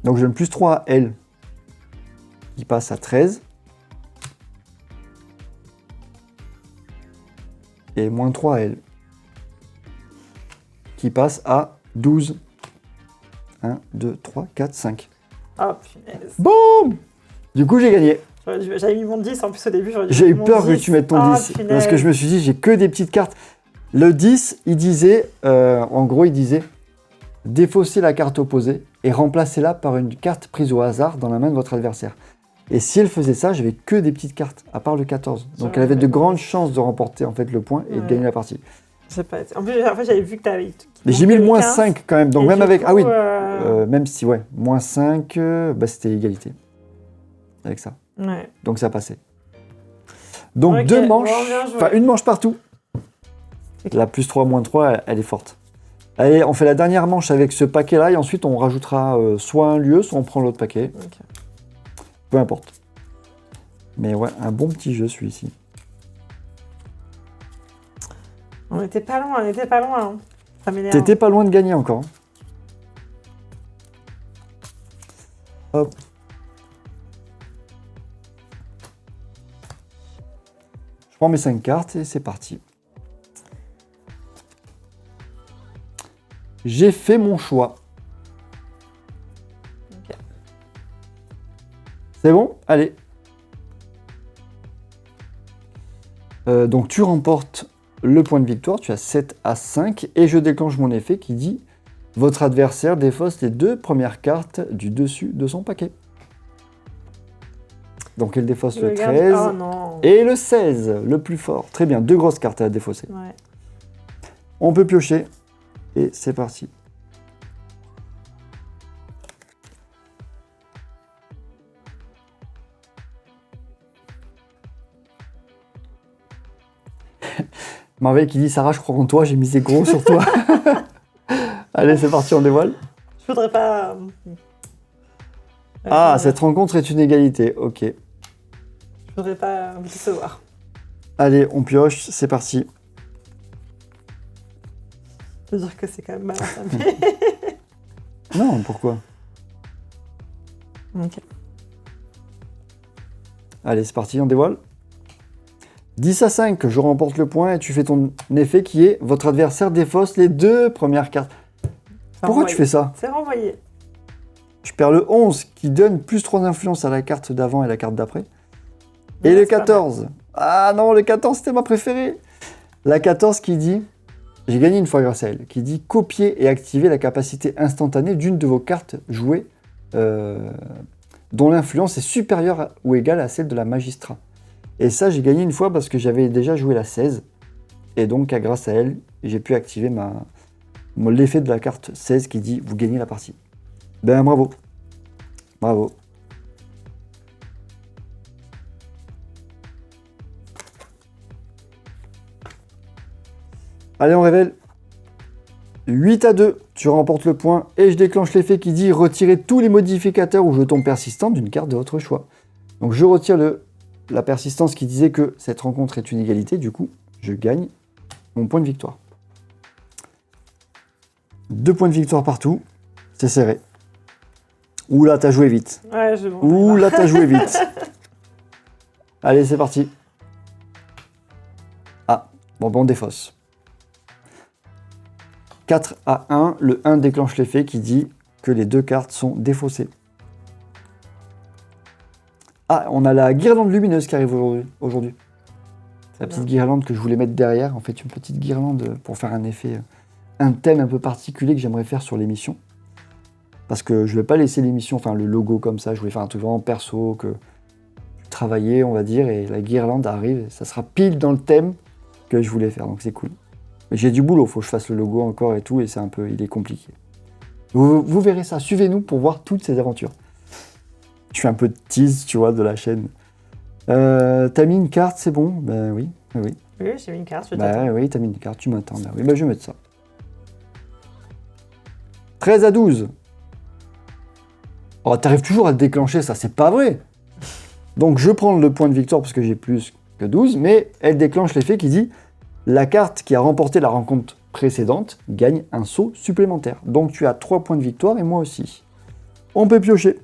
Donc je donne plus 3 à elle, qui passe à 13. Et moins 3 à elle, qui passe à 12. 1, 2, 3, 4, 5. Oh, punaise. Boum! Du coup, j'ai gagné. J'avais mis mon 10 en plus au début. J'ai eu peur que tu mettes ton 10. Parce que je me suis dit, j'ai que des petites cartes. Le 10, il disait, en gros, il disait défausser la carte opposée et remplacez-la par une carte prise au hasard dans la main de votre adversaire. Et si elle faisait ça, j'avais que des petites cartes, à part le 14. Donc elle avait de grandes chances de remporter en fait le point et de gagner la partie. En plus, en fait, j'avais vu que tu avais. Mais j'ai mis le moins 5 quand même. Donc même avec. Coup, ah oui, même si, ouais, moins 5, bah, c'était égalité. Avec ça. Ouais. Donc ça passait. Donc Ok, deux manches, bon, enfin une manche partout. La plus 3, moins 3, elle est forte. Allez, on fait la dernière manche avec ce paquet-là et ensuite on rajoutera soit un lieu, soit on prend l'autre paquet. Okay. Peu importe. Mais ouais, un bon petit jeu celui-ci. On était pas loin, hein. Ça m'énerve. T'étais pas loin de gagner encore. Hop. Je prends mes 5 cartes et c'est parti. J'ai fait mon choix. Okay. C'est bon? Allez. Donc tu remportes le point de victoire, tu as 7 à 5 et je déclenche mon effet qui dit votre adversaire défausse les 2 premières cartes du dessus de son paquet. Donc elle défausse le 13 et le 16, le plus fort. Très bien, 2 grosses cartes à défausser. Ouais. On peut piocher et c'est parti. Marvel qui dit Sarah, je crois en toi, j'ai misé gros sur toi. Allez, c'est parti, on dévoile. Je voudrais pas. Cette rencontre est une égalité, ok. Je voudrais pas vous décevoir. Allez, on pioche, c'est parti. Je veux dire que c'est quand même malin ça. Non, pourquoi? Ok. Allez, c'est parti, on dévoile. 10 à 5, je remporte le point et tu fais ton effet qui est votre adversaire défausse les 2 premières cartes. Pourquoi tu fais ça? C'est renvoyé. Je perds le 11 qui donne plus 3 d'influence à la carte d'avant et la carte d'après. Et le 14. Ah non, le 14 c'était ma préférée. La 14 qui dit, j'ai gagné une fois grâce à elle, qui dit copier et activer la capacité instantanée d'une de vos cartes jouées dont l'influence est supérieure ou égale à celle de la magistrat. Et ça, j'ai gagné une fois parce que j'avais déjà joué la 16. Et donc, grâce à elle, j'ai pu activer l'effet de la carte 16 qui dit « Vous gagnez la partie ». Ben, bravo. Bravo. Allez, on révèle. 8 à 2, tu remportes le point. Et je déclenche l'effet qui dit « Retirez tous les modificateurs ou jetons persistants d'une carte de votre choix ». Donc, je retire la persistance qui disait que cette rencontre est une égalité, du coup, je gagne mon point de victoire. 2 points de victoire partout, c'est serré. Ouh là, t'as joué vite. Ouais, je m'en Ouh là, t'as joué vite. Allez, c'est parti. Ah, bon, on défausse. 4 à 1, le 1 déclenche l'effet qui dit que les 2 cartes sont défaussées. Ah, on a la guirlande lumineuse qui arrive aujourd'hui. C'est la petite guirlande que je voulais mettre derrière. En fait, une petite guirlande pour faire un effet, un thème un peu particulier que j'aimerais faire sur l'émission. Parce que je ne vais pas laisser l'émission, enfin le logo comme ça. Je voulais faire un truc vraiment perso, que travailler, on va dire. Et la guirlande arrive. Et ça sera pile dans le thème que je voulais faire. Donc c'est cool. Mais j'ai du boulot. Il faut que je fasse le logo encore et tout. Et c'est un peu, il est compliqué. Vous verrez ça. Suivez-nous pour voir toutes ces aventures. Je fais un peu de tease, tu vois, de la chaîne. T'as mis une carte, c'est bon? Ben oui. Oui. Oui, j'ai mis une carte, je t'attends. Bah oui, t'as mis une carte, tu m'attends. Là. Oui, bah je vais mettre ça. 13 à 12. Oh, t'arrives toujours à le déclencher, ça, c'est pas vrai. Donc je prends le point de victoire parce que j'ai plus que 12, mais elle déclenche l'effet qui dit la carte qui a remporté la rencontre précédente gagne un saut supplémentaire. Donc tu as 3 points de victoire et moi aussi. On peut piocher.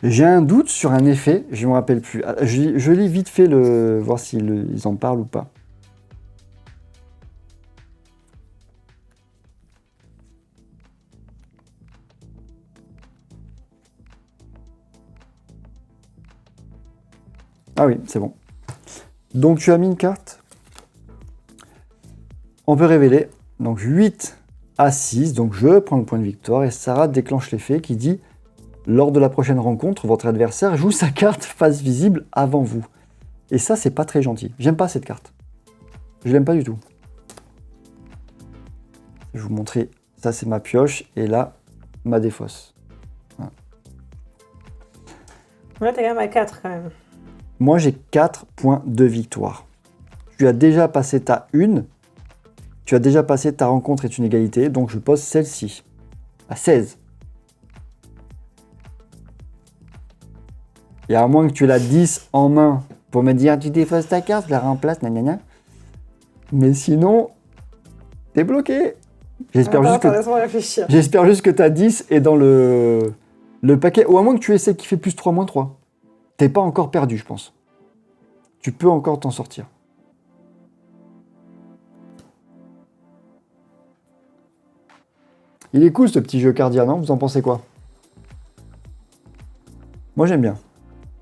J'ai un doute sur un effet, je me rappelle plus. Ah, je lis vite fait voir s'ils en parlent ou pas. Ah oui, c'est bon. Donc tu as mis une carte. On peut révéler. Donc 8 à 6. Donc je prends le point de victoire et Sarah déclenche l'effet qui dit lors de la prochaine rencontre, votre adversaire joue sa carte face visible avant vous. Et ça, c'est pas très gentil. J'aime pas cette carte. Je l'aime pas du tout. Je vais vous montrer. Ça, c'est ma pioche. Et là, ma défausse. Voilà. Là, t'es quand même à 4 quand même. Moi, j'ai 4 points de victoire. Tu as déjà passé ta une. Tu as déjà passé ta rencontre est une égalité. Donc, je pose celle-ci. À 16. Et à moins que tu aies la 10 en main pour me dire tu défausses ta carte, je la remplace, nanana. Mais sinon, t'es bloqué. J'espère juste que ta 10 est dans le paquet. Ou à moins que tu aies celle qui fait plus 3, moins 3. T'es pas encore perdu, je pense. Tu peux encore t'en sortir. Il est cool ce petit jeu Cardia, non? Vous en pensez quoi? Moi j'aime bien.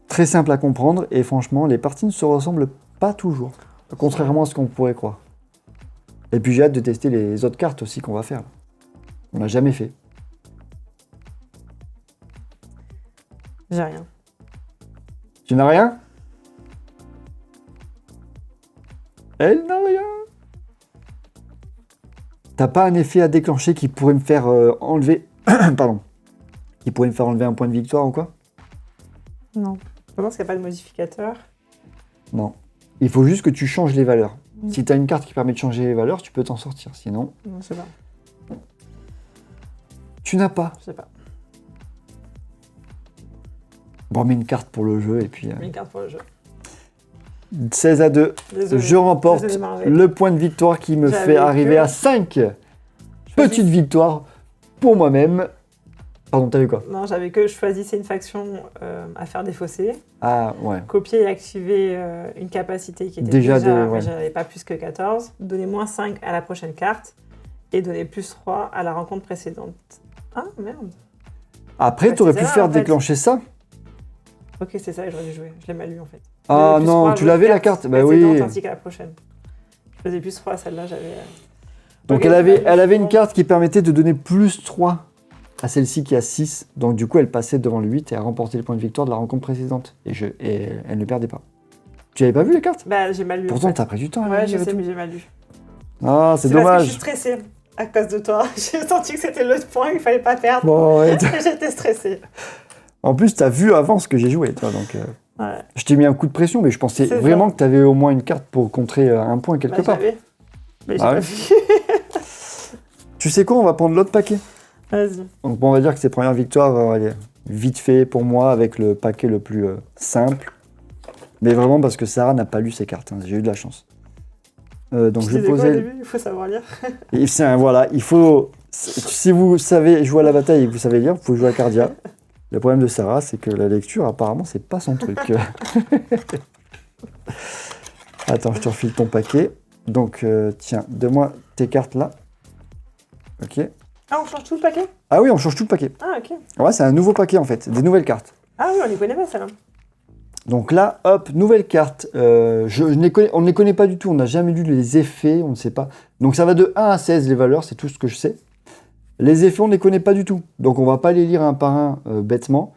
Très simple à comprendre et franchement, les parties ne se ressemblent pas toujours. Contrairement à ce qu'on pourrait croire. Et puis j'ai hâte de tester les autres cartes aussi qu'on va faire. On n'a jamais fait. J'ai rien. Tu n'as rien? Elle n'a rien. T'as pas un effet à déclencher qui pourrait me faire enlever... Pardon. Qui pourrait me faire enlever un point de victoire ou quoi? Non. Je pense qu'il n'y a pas de modificateur. Non. Il faut juste que tu changes les valeurs. Si tu as une carte qui permet de changer les valeurs, tu peux t'en sortir. Sinon, Non, je sais pas. tu n'as pas. Je sais pas. Bon, mets une carte pour le jeu et puis... Une carte pour le jeu. 16 à 2. Désolé. Je remporte Désolé, Marvel. le point de victoire qui me J'avais fait arriver que- à 5 petites victoires pour moi-même. Pardon, t'as vu quoi? Non, j'avais que choisissez une faction à faire défausser, Ah, ouais. copier et activer une capacité qui était Déjà déjà, de- mais ouais. j'avais pas plus que 14, donner moins 5 à la prochaine carte et donner plus 3 à la rencontre précédente. Ah, merde. Après, Ouais, t'aurais c'est pu ça, faire en fait. déclencher ça. Ok, c'est ça, j'aurais dû jouer. Je l'ai mal lu en fait. Ah Plus non, 3 tu aux l'avais la cartes carte. Bah précédentes oui. ainsi qu'à la prochaine. Je faisais plus 3 à celle-là, j'avais... Donc Ok, elle avait bah, une carte qui permettait de donner plus 3 à celle-ci qui a 6. Donc du coup, elle passait devant le 8 et a remporté le point de victoire de la rencontre précédente. Et elle ne perdait pas. Tu avais pas vu les cartes? Bah, j'ai mal lu. Pourtant, en fait. t'as pris du temps à Ouais, la je lire et sais, tout. mais j'ai mal lu. Ah, c'est Parce que je dommage. suis stressée à cause de toi. J'ai senti que c'était le point qu'il fallait pas perdre. Bon, ouais. J'étais stressée. En plus, t'as vu avant ce que j'ai joué, toi. Donc, Ouais. je t'ai mis un coup de pression, mais je pensais C'est vraiment ça. que t'avais au moins une carte pour contrer un point quelque Bah, part. j'avais. Mais j'ai Ah pas ouais. vu. Tu sais quoi, on va prendre l'autre paquet. Vas-y. Donc bon, on va dire que ces premières victoires, allez, vite fait pour moi avec le paquet le plus simple. Mais vraiment parce que Sarah n'a pas lu ses cartes, hein. J'ai eu de la chance. Donc Tu je disais quoi au posais... début? Il faut savoir lire. Et voilà, il faut... Si vous savez jouer à la bataille et que vous savez lire, vous pouvez jouer à Cardia. Le problème de Sarah, c'est que la lecture, apparemment, c'est pas son truc. Attends, je te refile ton paquet. Donc, tiens, donne-moi tes cartes là. Ok. Ah, on change tout le paquet? Ah oui, on change tout le paquet. Ah, ok. Ouais, c'est un nouveau paquet en fait, des nouvelles cartes. Ah oui, on les connaît pas, celle-là. Donc là, hop, nouvelle carte. On ne les connaît pas du tout, on n'a jamais lu les effets, on ne sait pas. Donc ça va de 1 à 16 les valeurs, c'est tout ce que je sais. Les effets, on ne les connaît pas du tout. Donc on va pas les lire un par un bêtement.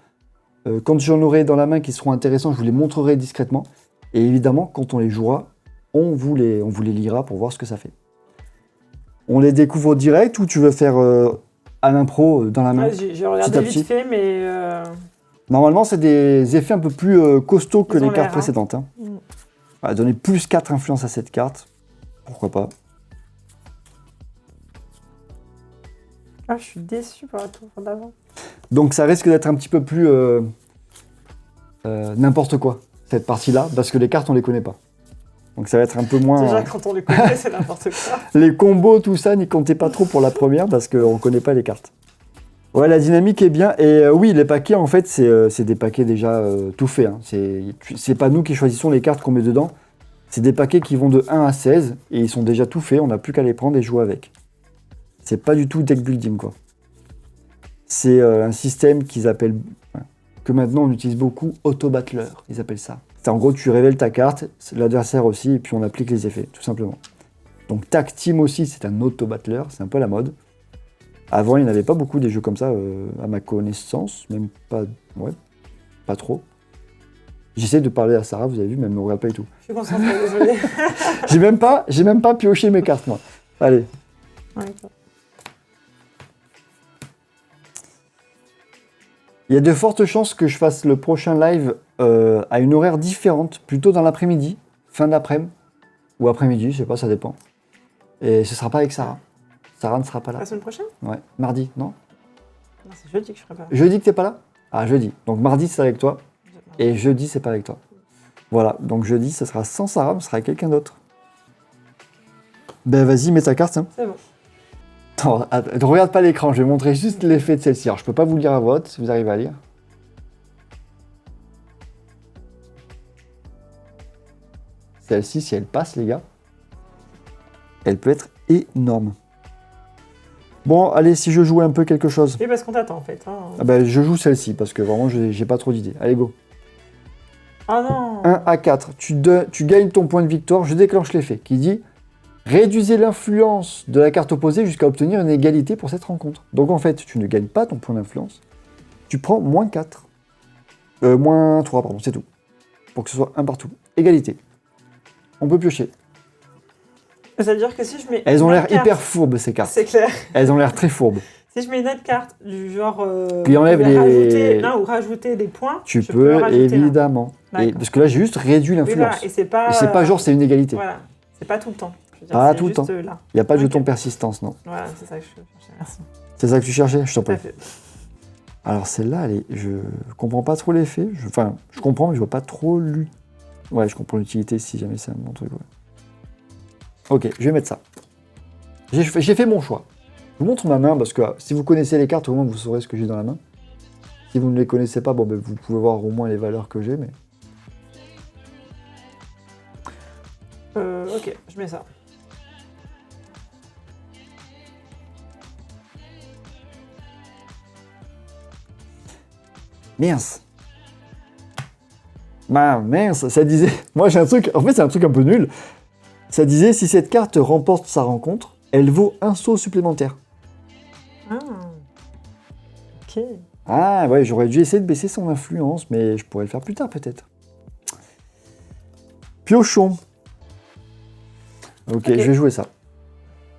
Quand j'en aurai dans la main qui seront intéressants, je vous les montrerai discrètement. Et évidemment, quand on les jouera, on vous les lira pour voir ce que ça fait. On les découvre direct ou tu veux faire à l'impro dans la main? Ouais, j'ai regardé petit à vite petit. fait, mais... Normalement, c'est des effets un peu plus costauds que Ils ont les cartes l'air, hein. précédentes. Hein. Mm. Voilà, donner plus 4 influences à cette carte. Pourquoi pas? Ah, je suis déçue par la tour d'avant. Donc ça risque d'être un petit peu plus n'importe quoi, cette partie-là, parce que les cartes, on les connaît pas. Donc ça va être un peu moins... Déjà, quand on les connaît, c'est n'importe quoi. Les combos, tout ça, n'y comptez pas trop pour la première, parce qu'on connaît pas les cartes. Ouais, la dynamique est bien. Et oui, les paquets, en fait, c'est des paquets déjà tout faits. Hein. C'est pas nous qui choisissons les cartes qu'on met dedans. C'est des paquets qui vont de 1 à 16, et ils sont déjà tout faits, on n'a plus qu'à les prendre et jouer avec. C'est pas du tout deck building, quoi. C'est un système qu'ils appellent, que maintenant on utilise beaucoup, auto-battler, ils appellent ça. C'est en gros, tu révèles ta carte, l'adversaire aussi, et puis on applique les effets, tout simplement. Donc Tag Team aussi, c'est un auto-battler, c'est un peu la mode. Avant, il n'y en avait pas beaucoup des jeux comme ça, à ma connaissance, même pas, ouais, pas trop. J'essaie de parler à Sarah, vous avez vu, mais elle ne me regarde pas du tout. Je suis concentrée, désolée. J'ai même pas pioché mes cartes, moi. Allez. Ouais, d'accord. Il y a de fortes chances que je fasse le prochain live à une horaire différente, plutôt dans l'après-midi, fin d'après-midi, ou après-midi, je sais pas, ça dépend. Et ce sera pas avec Sarah. Sarah ne sera pas là. La semaine prochaine? Ouais, mardi, non? Non, c'est jeudi que je serai pas là. Jeudi que t'es pas là? Ah, jeudi. Donc mardi, c'est avec toi, et jeudi, c'est pas avec toi. Voilà, donc jeudi, ce sera sans Sarah, ce sera avec quelqu'un d'autre. Ben vas-y, mets ta carte. Hein. C'est bon. Attends, ne regarde pas l'écran, je vais montrer juste l'effet de celle-ci. Alors, je peux pas vous le lire à voix haute, si vous arrivez à lire. Celle-ci, si elle passe, les gars, elle peut être énorme. Bon, allez, si je joue un peu quelque chose. Oui, parce qu'on t'attend, en fait. Hein. Ah ben, je joue celle-ci, parce que vraiment, j'ai pas trop d'idées. Allez, go. Ah non 1 à 4, tu gagnes ton point de victoire, je déclenche l'effet, qui dit « Réduisez l'influence de la carte opposée jusqu'à obtenir une égalité pour cette rencontre. » Donc en fait, tu ne gagnes pas ton point d'influence, tu prends moins 4. Moins 3, pardon, c'est tout. Pour que ce soit un partout. Égalité. On peut piocher. Ça veut dire que si je mets... Elles ont une l'air autre carte, hyper fourbes, ces cartes. C'est clair. Elles ont l'air très fourbes. Si je mets une autre carte du genre... Puis enlève je vais les- rajouter des points, Tu je peux, rajouter un. évidemment. D'accord. Parce que là, j'ai juste réduit Oui, l'influence. voilà. Et c'est pas... Et c'est pas genre, c'est une égalité. Voilà. C'est pas tout le temps. Je veux dire, Pas c'est tout le juste, temps. là. Il n'y a pas de Ok. jeton persistance, non. Voilà, c'est ça que je cherchais. Merci. C'est ça que tu cherchais? Je t'en Tout à prie. fait. Alors celle-là, je comprends pas trop l'effet. Enfin, je comprends, mais je vois pas trop Ouais, je comprends l'utilité si jamais c'est un bon truc. Ouais. Ok, je vais mettre ça. J'ai fait mon choix. Je vous montre ma main parce que si vous connaissez les cartes, au moins vous saurez ce que j'ai dans la main. Si vous ne les connaissez pas, bon, ben, vous pouvez voir au moins les valeurs que j'ai. Mais... Ok, je mets ça. Mince. Bah, mince, ça disait... Moi j'ai un truc, en fait c'est un truc un peu nul. Ça disait, si cette carte remporte sa rencontre, elle vaut un saut supplémentaire. Ah. Ok. Ah ouais, j'aurais dû essayer de baisser son influence, mais je pourrais le faire plus tard peut-être. Piochon. Ok, je vais jouer ça.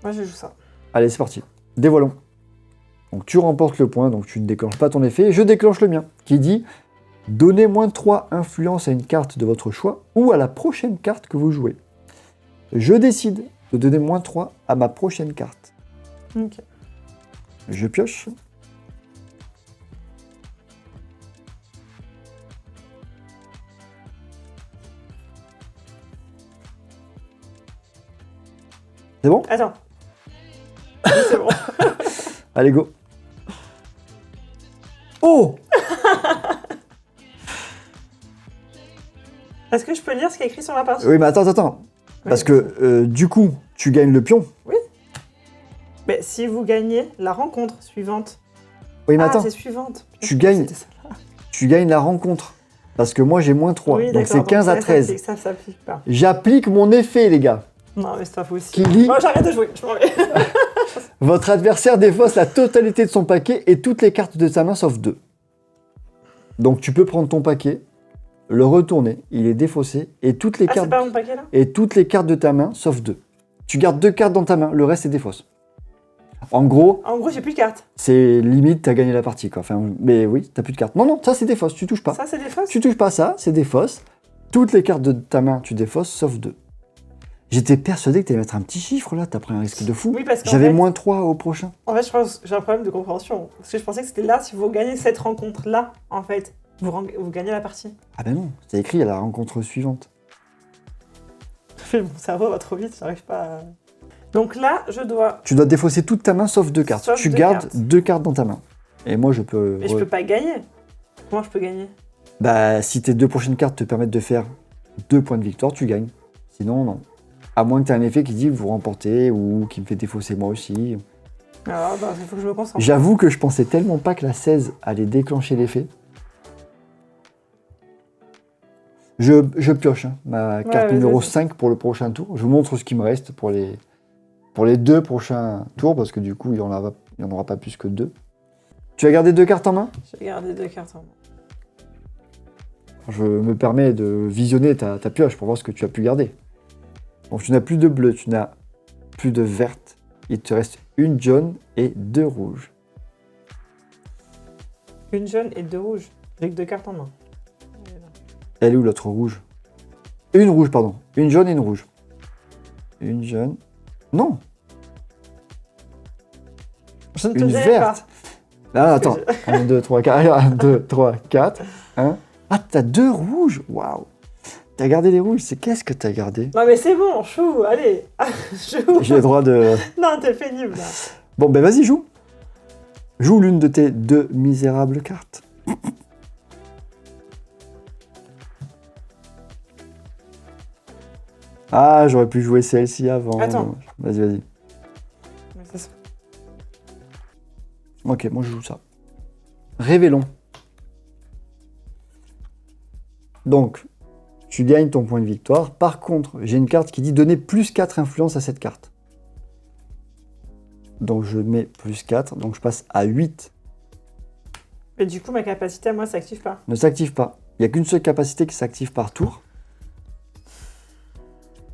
Moi, je joue ça. Allez, c'est parti. Dévoilons. Donc tu remportes le point, donc tu ne déclenches pas ton effet, et je déclenche le mien, qui dit « Donnez moins 3 influence à une carte de votre choix ou à la prochaine carte que vous jouez. Je décide de donner moins 3 à ma prochaine carte. Ok. » Je pioche. C'est bon? Attends. Oui, c'est bon. Allez, go. Oh! Est-ce que je peux lire ce qui est écrit sur la partie? Oui, mais attends. Parce Oui, que du coup, tu gagnes le pion. Mais si vous gagnez la rencontre suivante. Oui, mais Ah, attends, c'est suivante. Tu gagnes. C'était ça. tu gagnes la rencontre. Parce que moi, j'ai moins 3. Oui, donc d'accord, c'est 15 à ça 13. Ça s'applique pas. J'applique mon effet, les gars. Non, mais c'est pas possible. Qui dit Bon, j'arrête de jouer, je m'en vais. votre adversaire défausse la totalité de son paquet et toutes les cartes de sa main sauf 2. Donc tu peux prendre ton paquet, le retourner, il est défaussé, et toutes les Ah, c'est cartes pas mon paquet là? et toutes les cartes de ta main sauf 2. Tu gardes 2 cartes dans ta main, le reste est défausse. En gros, En gros, j'ai plus de cartes. c'est limite, t'as gagné la partie, quoi. Enfin, mais oui, t'as plus de cartes. Non, non, ça, c'est des fausses, tu touches pas. Ça, c'est des fausses. Tu touches pas ça, c'est des fausses. Toutes les cartes de ta main, tu défausses, sauf 2. J'étais persuadé que t'allais mettre un petit chiffre, là. T'as pris un risque de fou. Oui, parce qu'en J'avais fait, -3 au prochain. en fait, je pense que j'ai un problème de compréhension. Parce que je pensais que c'était là, si vous gagnez cette rencontre-là, en fait, vous gagnez la partie. Ah ben non, c'est écrit à la rencontre suivante. Mon cerveau va trop vite, j'arrive pas à... Donc là, je dois... Tu dois défausser toute ta main, sauf 2 cartes. Sauf tu 2 gardes cartes. 2 cartes dans ta main. Et moi, je peux... Mais je peux pas gagner. Comment je peux gagner? Bah, si tes 2 prochaines cartes te permettent de faire 2 points de victoire, tu gagnes. Sinon, non. À moins que tu aies un effet qui dit vous remportez ou qui me fait défausser moi aussi. Alors, bah, il faut que je me concentre. J'avoue que je pensais tellement pas que la 16 allait déclencher l'effet. Je pioche hein, ma carte vas-y, numéro vas-y. 5 pour le prochain tour. Je vous montre ce qui me reste pour les 2 prochains tours parce que du coup, il y en aura pas plus que 2. Tu as gardé 2 cartes en main? J'ai gardé 2 cartes en main. Je me permets de visionner ta pioche pour voir ce que tu as pu garder. Donc tu n'as plus de bleu, tu n'as plus de verte. Il te reste une jaune et 2 rouges. Une jaune et 2 rouges. J'ai que 2 cartes en main. Elle est où l'autre rouge? Une rouge, pardon. Une jaune et une rouge. Une jaune. Non, Je ne te une dirai verte. Ah, attends. que 1, 2, 3, 4. 1, 2, 3, 4. 1. Ah, t'as 2 rouges. Waouh. T'as gardé les rouges. Qu'est-ce que t'as gardé? Non mais c'est bon, chou, allez. Chou. J'ai le droit de... Non, t'es pénible là. Bon, ben vas-y, joue. Joue l'une de tes 2 misérables cartes. Ah, j'aurais pu jouer celle-ci avant. Attends. Vas-y, vas-y. Mais c'est ça. Ok, moi je joue ça. Révélons. Donc, tu gagnes ton point de victoire. Par contre, j'ai une carte qui dit donner plus 4 influence à cette carte. Donc je mets plus 4, donc je passe à 8. Mais du coup, ma capacité à moi s'active pas. Ne s'active pas. Il n'y a qu'une seule capacité qui s'active par tour.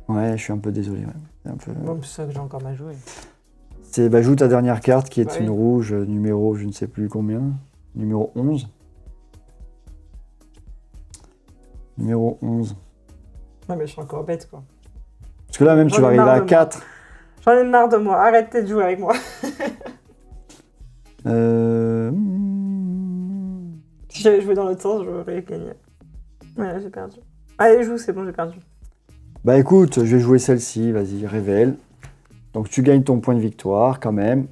Ouais, je suis un peu désolé. Ouais. C'est un peu... Bon, c'est ça que j'ai encore mal joué. C'est, bah, joue ta dernière carte qui est Bah une oui. rouge, numéro je ne sais plus combien. Numéro 11. Numéro 11. Non mais je suis encore bête quoi. Parce que là même J'en tu vas ai arriver marre à de moi. 4. J'en ai marre de moi, arrêtez de jouer avec moi. Si j'avais joué dans l'autre sens, j'aurais gagné. Ouais, j'ai perdu. Allez, joue, c'est bon, j'ai perdu. Bah écoute, je vais jouer celle-ci, vas-y, révèle. Donc tu gagnes ton point de victoire quand même.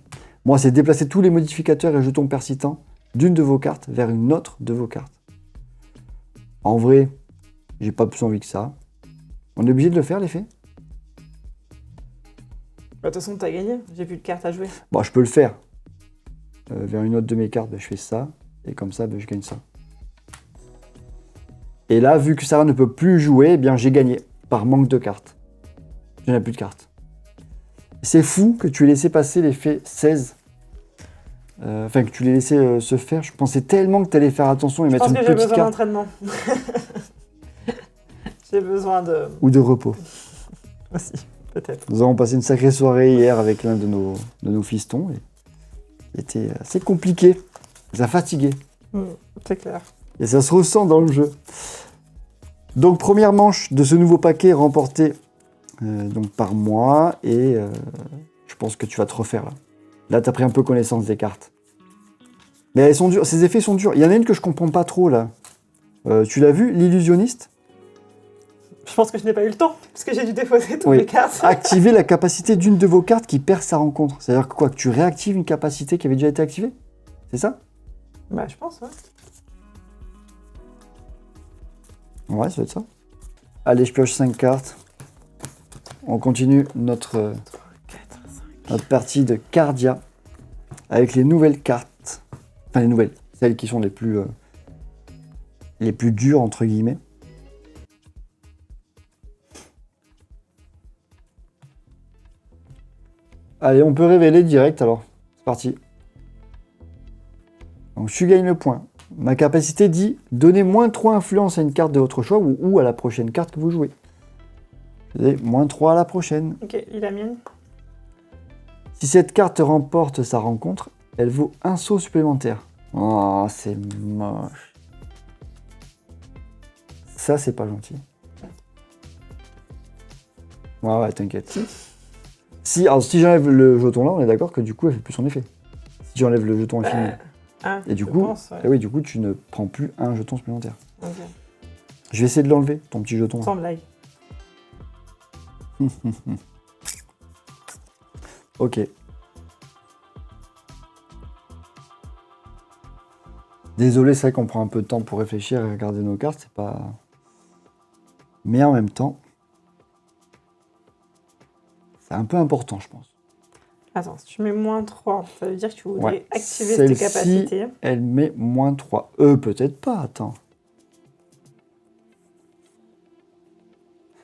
Moi, c'est déplacer tous les modificateurs et jetons persistants d'une de vos cartes vers une autre de vos cartes. En vrai, j'ai pas plus envie que ça. On est obligé de le faire, l'effet? Bah, de toute façon, t'as gagné, j'ai plus de cartes à jouer. Bon, je peux le faire. Vers une autre de mes cartes, bah, je fais ça. Et comme ça, bah, je gagne ça. Et là, vu que Sarah ne peut plus jouer, eh bien j'ai gagné. Par manque de cartes. Je n'ai plus de cartes. C'est fou que tu aies laissé passer l'effet 16. Enfin, que tu l'aies laissé se faire. Je pensais tellement que tu allais faire attention et Je mettre pense une que j'ai petite besoin carte. d'entraînement. J'ai besoin de... Ou de repos. Aussi, peut-être. Nous avons passé une sacrée soirée hier avec l'un de nos fistons. Et c'était assez compliqué. Ça fatiguait. C'est clair. Et ça se ressent dans le jeu. Donc, première manche de ce nouveau paquet remporté donc par moi. Et je pense que tu vas te refaire là. Là, tu as pris un peu connaissance des cartes. Mais elles sont dures. Ces effets sont durs. Il y en a une que je comprends pas trop là. Tu l'as vu, l'illusionniste? Je pense que je n'ai pas eu le temps, parce que j'ai dû défausser toutes Oui. les cartes. Activer la capacité d'une de vos cartes qui perd sa rencontre. C'est-à-dire que quoi? Que tu réactives une capacité qui avait déjà été activée? C'est ça? Bah, je pense, ouais. Ouais, ça doit être ça. Allez, je pioche 5 cartes. On continue notre 3, 4, 5. notre partie de Cardia avec les nouvelles cartes. Enfin, les nouvelles. Celles qui sont les plus dures, entre guillemets. Allez, on peut révéler direct alors. C'est parti. Donc, tu gagnes le point. Ma capacité dit donner moins 3 influence à une carte de votre choix ou à la prochaine carte que vous jouez. Et moins 3 à la prochaine. Ok, il a mienne. Si cette carte remporte sa rencontre, elle vaut un saut supplémentaire. Oh, c'est moche. Ça, c'est pas gentil. Ouais, t'inquiète. Si j'enlève le jeton là, on est d'accord que du coup, elle fait plus son effet. Si j'enlève le jeton infini. Et du coup, oui, du coup, tu ne prends plus un jeton supplémentaire. Ok. Je vais essayer de l'enlever, ton petit jeton. Sans blague. Ok. Désolé, c'est vrai qu'on prend un peu de temps pour réfléchir et regarder nos cartes, c'est pas... Mais en même temps, c'est un peu important, je pense. Attends, si tu mets -3, ça veut dire que tu voudrais activer tes Celle-ci, capacités. elle met -3. Peut-être pas, attends.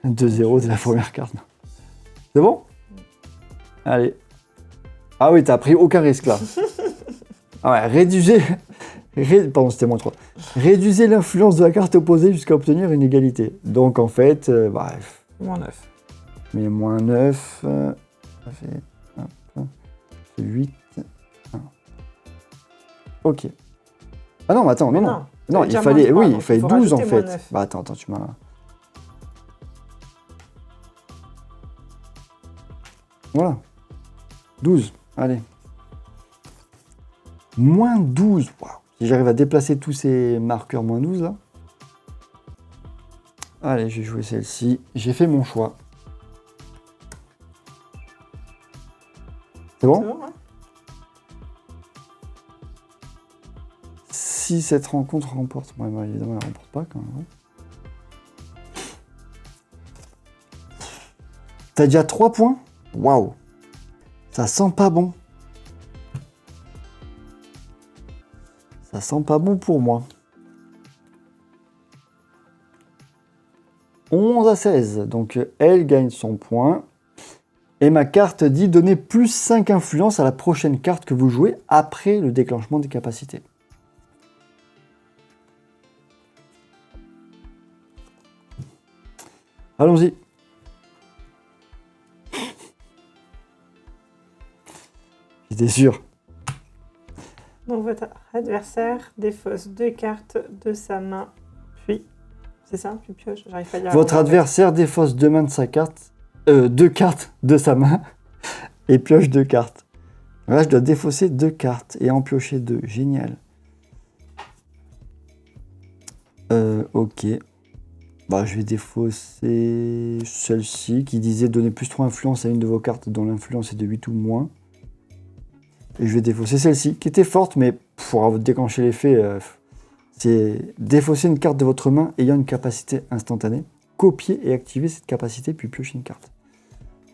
2-0 de la première carte. C'est bon? Allez. Ah oui, t'as pris aucun risque là. Ah ouais, Pardon, c'était -3. Réduisez l'influence de la carte opposée jusqu'à obtenir une égalité. Donc en fait, bref. -9. Mais -9, ça fait 8. Ok. Ah non, mais attends, non. Non, il fallait, il fallait 12 en fait. -9. Bah attends, tu m'as... Voilà. 12, allez. -12, waouh. Si j'arrive à déplacer tous ces marqueurs -12 là. Allez, je vais jouer celle-ci. J'ai fait mon choix. C'est bon? C'est bon, ouais. Si cette rencontre remporte... Bon, évidemment, elle remporte pas quand même. Ouais. T'as déjà 3 points? Waouh. Ça sent pas bon. Ça sent pas bon pour moi. 11-16. Donc, elle gagne son point. Et ma carte dit donner +5 influence à la prochaine carte que vous jouez après le déclenchement des capacités. Allons-y. J'étais sûr. Donc votre adversaire défausse 2 cartes de sa main, puis... C'est ça, tu pioches, j'arrive pas à dire... Votre adversaire défausse 2 cartes de sa main et pioche 2 cartes. Là, je dois défausser 2 cartes et en piocher 2. Génial. Ok. Bah, je vais défausser celle-ci qui disait donner +3 influence à une de vos cartes dont l'influence est de 8 ou moins. Et je vais défausser celle-ci qui était forte, mais pour déclencher l'effet, c'est défausser une carte de votre main ayant une capacité instantanée. Copier et activer cette capacité, puis piocher une carte.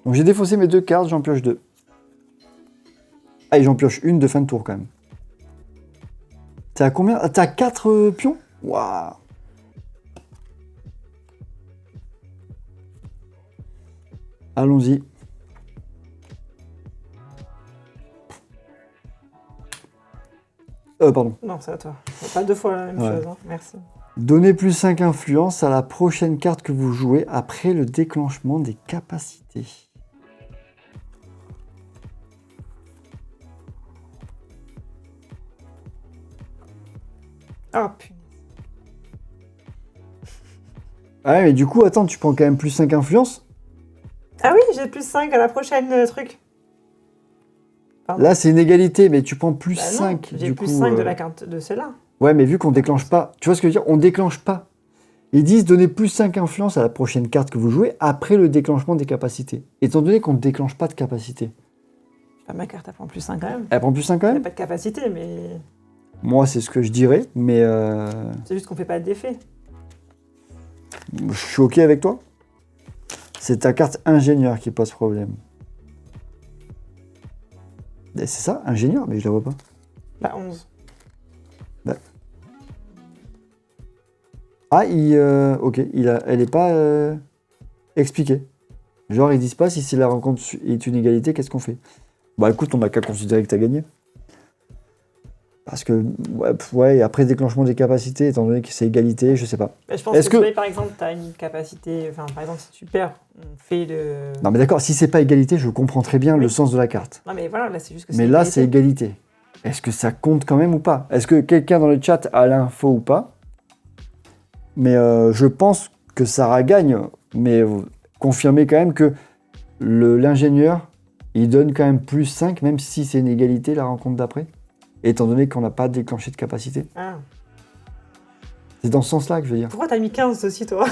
Donc j'ai défaussé mes 2 cartes, j'en pioche 2. Ah, et j'en pioche une de fin de tour quand même. T'es à combien? T'as 4 pions? Waouh! Allons-y. Pardon. Non, c'est à toi. C'est pas 2 fois la même chose, hein. Merci. Donnez +5 influence à la prochaine carte que vous jouez après le déclenchement des capacités. Oh putain. Ah ouais, mais du coup, attends, tu prends quand même +5 influence? Ah oui, j'ai +5 à la prochaine truc. Pardon. Là, c'est une égalité, mais tu prends Bah non, +5. j'ai +5 de la carte de celle-là. Ouais, mais vu qu'on déclenche pas... Tu vois ce que je veux dire? On déclenche pas. Ils disent donner +5 influence à la prochaine carte que vous jouez après le déclenchement des capacités. Étant donné qu'on ne déclenche pas de capacité. Bah, ma carte, elle prend +5 quand même. Elle prend +5 quand Il n'y a même? pas de capacité, mais... Moi, c'est ce que je dirais, mais... C'est juste qu'on fait pas d'effet. Je suis OK avec toi? C'est ta carte ingénieur qui pose problème. C'est ça, ingénieur? Mais je la vois pas. Bah 11. Ah, ok, elle est pas expliquée. Genre, ils disent pas si la rencontre est une égalité, qu'est-ce qu'on fait? Bah écoute, on n'a qu'à considérer que t'as gagné. Parce que, ouais, après déclenchement des capacités, étant donné que c'est égalité, je sais pas. Bah, je pense Est-ce que, que- si, par exemple, tu as une capacité. Enfin, par exemple, si tu perds, on fait le. Non, mais d'accord, si c'est pas égalité, je comprends très bien Oui. le sens de la carte. Non, mais voilà, là, c'est juste que Mais là, c'est égalité. Est-ce que ça compte quand même ou pas? Est-ce que quelqu'un dans le chat a l'info ou pas? Mais je pense que Sarah gagne. Mais confirmez quand même que l'ingénieur, il donne quand même plus 5, même si c'est une égalité la rencontre d'après. Étant donné qu'on n'a pas déclenché de capacité. Ah. C'est dans ce sens-là que je veux dire. Pourquoi t'as mis 15 aussi, toi?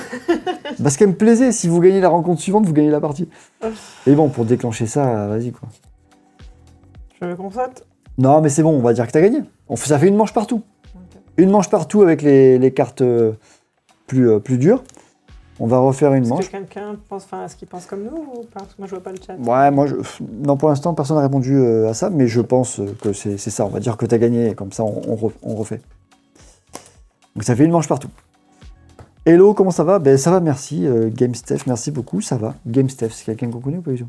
Parce qu'elle me plaisait. Si vous gagnez la rencontre suivante, vous gagnez la partie. Oh. Et bon, pour déclencher ça, vas-y quoi. Je veux qu'on saute. Non, mais c'est bon, on va dire que t'as gagné. Ça fait une manche partout. Ok. Une manche partout avec les cartes plus dures. On va refaire une Est-ce manche. que quelqu'un pense, enfin, est-ce qu'il pense comme nous ou pas? Parce que moi, je vois pas le chat. Ouais, non, pour l'instant, personne n'a répondu à ça, mais je pense que c'est ça. On va dire que t'as gagné, comme ça, on refait. Donc ça fait une manche partout. Hello, comment ça va? Ben ça va, merci. GameSteph, merci beaucoup, ça va. GameSteph, c'est quelqu'un qu'on connaît ou pas du tout?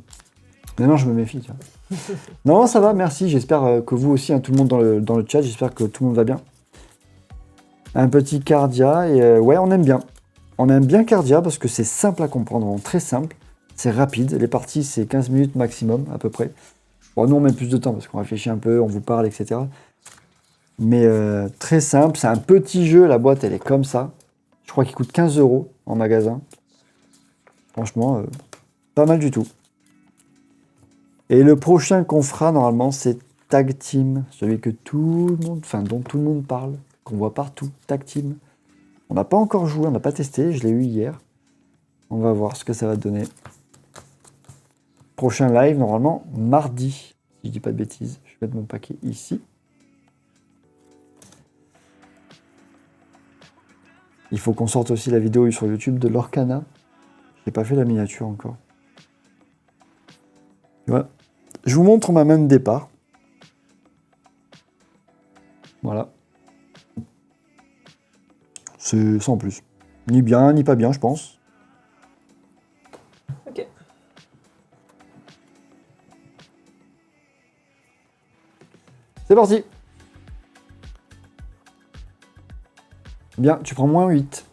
Non, je me méfie. Tu vois. Non, ça va, merci. J'espère que vous aussi, hein, tout le monde dans le chat, j'espère que tout le monde va bien. Un petit Cardia, et ouais, on aime bien. On aime bien Cardia parce que c'est simple à comprendre, vraiment très simple. C'est rapide. Les parties, c'est 15 minutes maximum, à peu près. Bon, nous, on met plus de temps parce qu'on réfléchit un peu, on vous parle, etc. Mais très simple. C'est un petit jeu. La boîte, elle est comme ça. Je crois qu'il coûte 15 € en magasin. Franchement, pas mal du tout. Et le prochain qu'on fera, normalement, c'est Tag Team. Celui que tout le monde, enfin, dont tout le monde parle, qu'on voit partout. Tag Team. On n'a pas encore joué, on n'a pas testé. Je l'ai eu hier. On va voir ce que ça va donner. Prochain live, normalement, mardi. Si je dis pas de bêtises. Je vais mettre mon paquet ici. Il faut qu'on sorte aussi la vidéo sur YouTube de l'Orcana. J'ai pas fait la miniature encore. Voilà. Je vous montre ma main de départ. Voilà. C'est sans plus. Ni bien, ni pas bien, je pense. Ok. C'est parti. Bien, tu prends moins 8.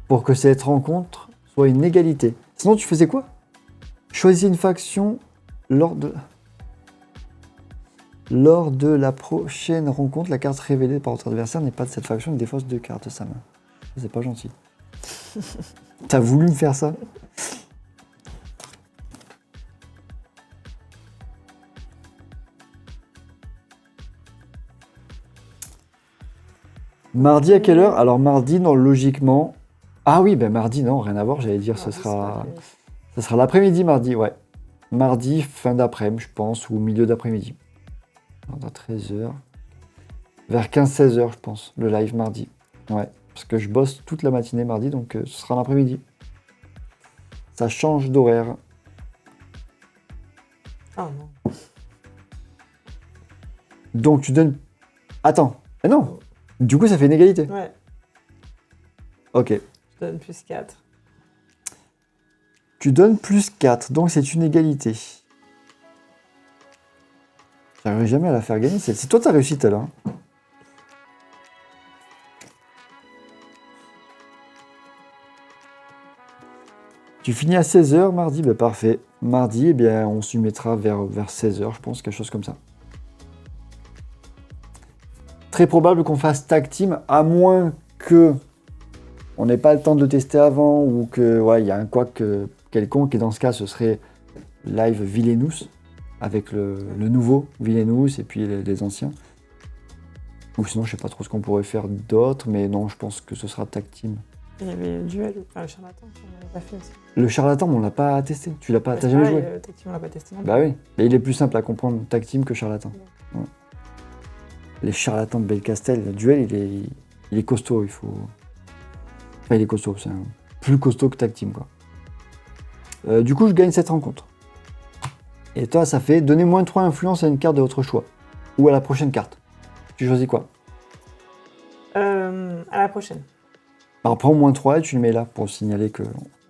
Pour que cette rencontre soit une égalité. Sinon, tu faisais quoi? Choisis une faction lors de la prochaine rencontre. La carte révélée par votre adversaire n'est pas de cette faction, il défausse 2 cartes de sa main. C'est pas gentil. T'as voulu me faire ça? Mardi à quelle heure? Alors mardi, non, logiquement... Ah oui, ben mardi, non, rien à voir, j'allais dire, ce sera l'après-midi, mardi, ouais. Mardi, fin d'après-midi, je pense, ou milieu d'après-midi. À 13h. Vers 15-16h, je pense, le live mardi. Ouais, parce que je bosse toute la matinée mardi, donc ce sera l'après-midi. Ça change d'horaire. Ah non. Donc tu donnes... Attends, mais non. Du coup, ça fait une égalité. Ouais, Ok. je donne plus 4. Tu donnes plus 4, donc c'est une égalité. J'arriverai jamais à la faire gagner. C'est toi, t'as réussi tout à l'heure. Hein. Tu finis à 16h mardi, bah parfait. Mardi, eh bien, on s'y mettra vers 16h, je pense, quelque chose comme ça. Très probable qu'on fasse tag team, à moins que on n'ait pas le temps de le tester avant, ou que ouais, y a un couac quelconque, et dans ce cas, ce serait live Villainous, avec le nouveau Villainous et puis les anciens. Ou sinon, je sais pas trop ce qu'on pourrait faire d'autre, mais non, je pense que ce sera tag team. Il y avait le duel, enfin le charlatan, on l'avait pas fait aussi. Le charlatan, on l'a pas testé. Tu l'as pas, Mais t'as c'est jamais pareil, joué? Tag Team, on l'a pas testé non plus. Bah oui, mais il est plus simple à comprendre tag team que charlatan. Ouais. Les charlatans de Belcastel, le duel, il est costaud, il faut... Enfin, il est costaud, c'est plus costaud que tag team, quoi. Du coup, je gagne cette rencontre. Et toi, ça fait donner moins 3 influence à une carte de votre choix. Ou à la prochaine carte. Tu choisis quoi? À la prochaine. Alors, prends moins 3 et tu le mets là pour signaler que...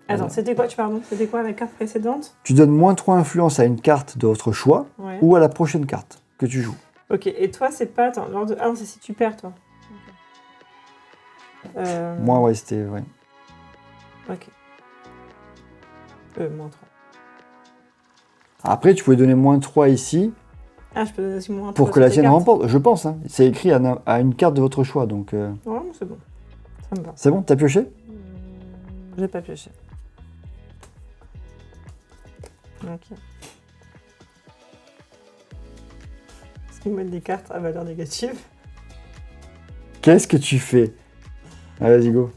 Attends, c'était quoi, c'était quoi la carte précédente? Tu donnes moins 3 influence à une carte de votre choix Ouais. ou à la prochaine carte que tu joues. Ok, et toi, c'est pas... Attends, ah non, c'est si tu perds, toi. Ok. Moi, ouais, c'était... Ouais. Ok. Moins 3. Après, tu pouvais donner moins 3 ici Ah, je peux donner aussi moins 3 pour que la sienne remporte. Je pense, hein. C'est écrit à une carte de votre choix, donc... Ouais, c'est bon. Ça me va. C'est bon, t'as pioché? J'ai pas pioché. Ok. Est-ce qu'ils mettent des cartes à valeur négative? Qu'est-ce que tu fais? Ah, vas-y, go.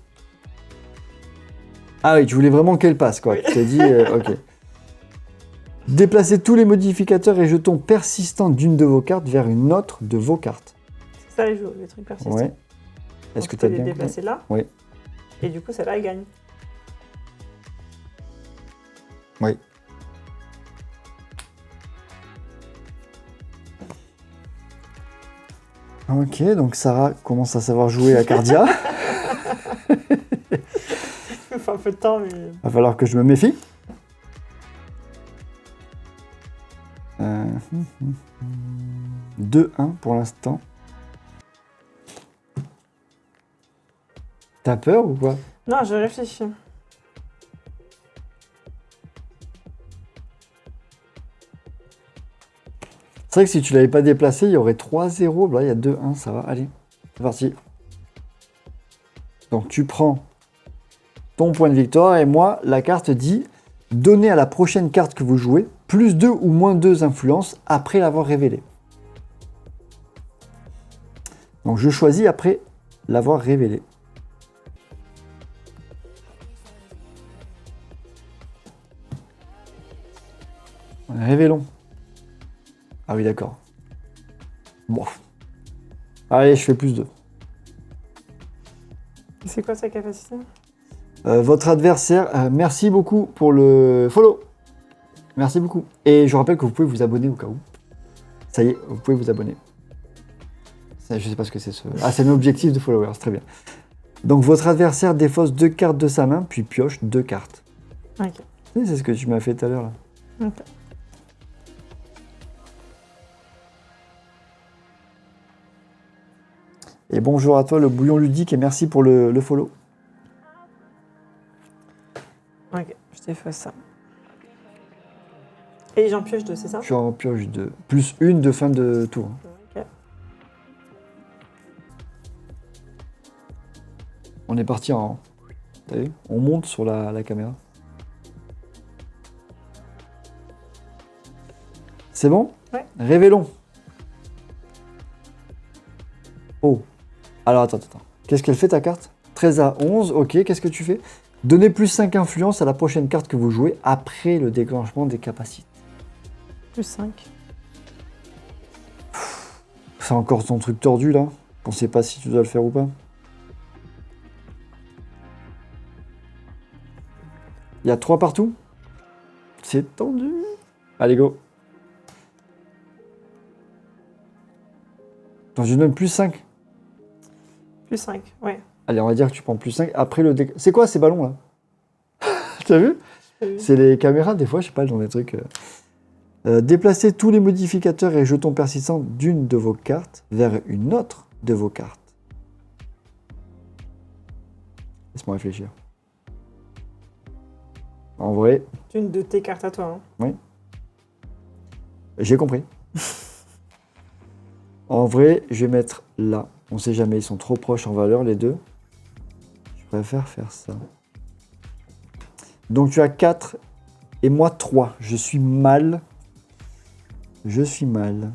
Ah oui, tu voulais vraiment qu'elle passe, quoi. Oui. Tu t'es dit, ok. Déplacez tous les modificateurs et jetons persistants d'une de vos cartes vers une autre de vos cartes. C'est ça les trucs persistants. Ouais. Est-ce Donc, que je tu as peux les bien déplacer là? Oui. Et du coup, celle-là, elle gagne. Oui. Ok, donc Sarah commence à savoir jouer à Cardia. Il faut un peu de temps, mais... Va falloir que je me méfie. 2-1 pour l'instant. T'as peur ou quoi? Non, je réfléchis. C'est vrai que si tu l'avais pas déplacé, il y aurait 3-0. Là, il y a 2-1, ça va. Allez, c'est parti. Donc tu prends ton point de victoire et moi, la carte dit donnez à la prochaine carte que vous jouez plus 2 ou moins 2 influences après l'avoir révélée. Donc je choisis après l'avoir révélée. Révélons. Ah oui, d'accord. Bon. Allez, je fais plus 2. C'est quoi sa capacité? Votre adversaire, merci beaucoup pour le follow. Merci beaucoup. Et je rappelle que vous pouvez vous abonner au cas où. Ça y est, vous pouvez vous abonner. Ça, je sais pas ce que c'est ce... Ah, c'est un objectif de followers, très bien. Donc votre adversaire défausse 2 cartes de sa main, puis pioche 2 cartes. Ok. C'est ce que tu m'as fait tout à l'heure là. Ok. Et bonjour à toi le bouillon ludique et merci pour le follow. Ok, je défausse ça. Et j'en pioche 2, c'est ça? Tu en pioches 2. Plus 1 de fin de tour. Ok. On est parti en... T'as vu? On monte sur la caméra. C'est bon? Ouais. Révélons. Oh. Alors attends. Qu'est-ce qu'elle fait ta carte? 13 à 11, ok. Qu'est-ce que tu fais? Donnez plus 5 influences à la prochaine carte que vous jouez après le déclenchement des capacités. Plus 5. C'est encore ton truc tordu là? On sait pas si tu dois le faire ou pas. Il y a 3 partout? C'est tendu. Allez, go. Attends, je donne plus 5. Plus 5, ouais. Allez, on va dire que tu prends plus 5 après le C'est quoi ces ballons là? T'as vu? Oui. C'est les caméras, des fois, je sais pas, dans des trucs. Déplacez tous les modificateurs et jetons persistants d'une de vos cartes vers une autre de vos cartes. Laisse-moi réfléchir. En vrai, C'est une de tes cartes à toi. Hein. j'ai compris. En vrai, je vais mettre là. On sait jamais, ils sont trop proches en valeur les deux. Je préfère faire ça. Donc tu as 4 et moi 3. Je suis mal. Je suis mal.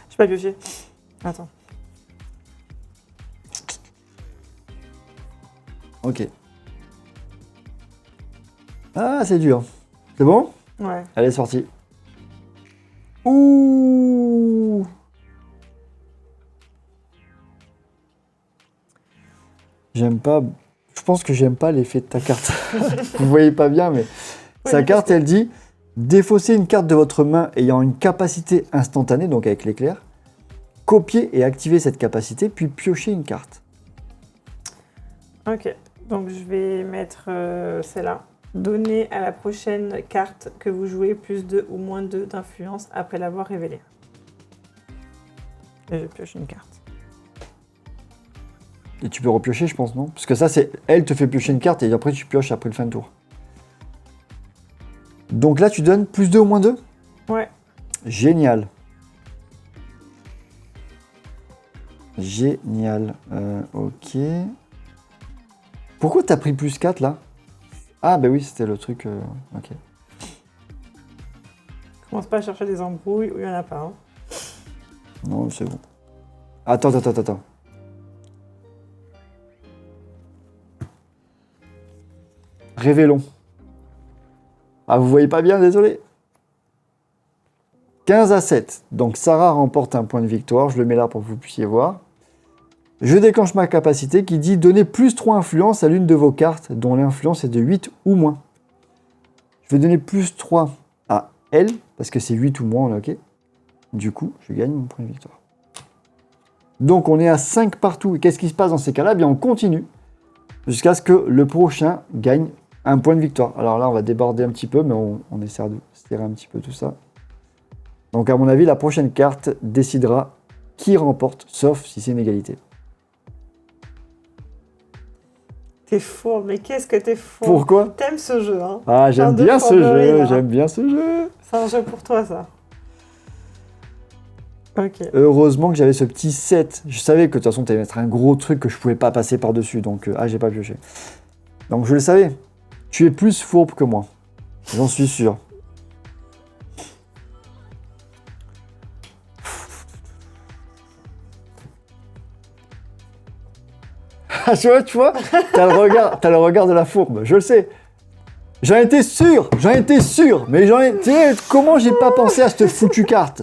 J'ai pas pioché. Attends. Ok. Ah, c'est dur. C'est bon? Ouais. Allez, c'est parti. Ouh. J'aime pas... Je pense que j'aime pas l'effet de ta carte. Vous voyez pas bien, mais... Sa carte, elle dit... Défaussez une carte de votre main ayant une capacité instantanée, donc avec l'éclair. Copiez et activez cette capacité, puis piochez une carte. Ok. Donc je vais mettre celle-là. Donnez à la prochaine carte que vous jouez plus 2 ou moins 2 d'influence après l'avoir révélée. Et je pioche une carte. Et tu peux repiocher, je pense, non? Parce que ça, c'est... Elle te fait piocher une carte et après, tu pioches après le fin de tour. Donc là, tu donnes plus 2 ou moins 2? Ouais. Génial. Génial. Ok. Pourquoi t'as pris plus 4 là? Ah bah oui, c'était le truc... Ok. Commence pas à chercher des embrouilles où il y en a pas. Hein. Non, c'est bon. Attends. Révélons. Ah, vous voyez pas bien, désolé. 15-7. Donc Sarah remporte un point de victoire. Je le mets là pour que vous puissiez voir. Je déclenche ma capacité qui dit donner plus 3 influence à l'une de vos cartes dont l'influence est de 8 ou moins. Je vais donner plus 3 à elle parce que c'est 8 ou moins, on est ok. Du coup, je gagne mon point de victoire. Donc on est à 5 partout. Et qu'est-ce qui se passe dans ces cas-là? Bien, on continue jusqu'à ce que le prochain gagne un point de victoire. Alors là, on va déborder un petit peu, mais on essaie de serrer un petit peu tout ça. Donc à mon avis, la prochaine carte décidera qui remporte, sauf si c'est une égalité. T'es fourbe, mais qu'est-ce que t'es fourbe. Pourquoi? T'aimes ce jeu, hein? Ah, j'aime bien ce jeu, j'aime bien ce jeu. C'est un jeu pour toi, ça. Ok. Heureusement que j'avais ce petit 7. Je savais que de toute façon, tu allais mettre un gros truc que je pouvais pas passer par-dessus. Donc, j'ai pas pioché. Donc, je le savais. Tu es plus fourbe que moi. J'en suis sûr. tu vois, t'as le regard de la fourbe. Je le sais. J'en étais sûr. Mais tu sais, comment j'ai pas pensé à cette foutue carte?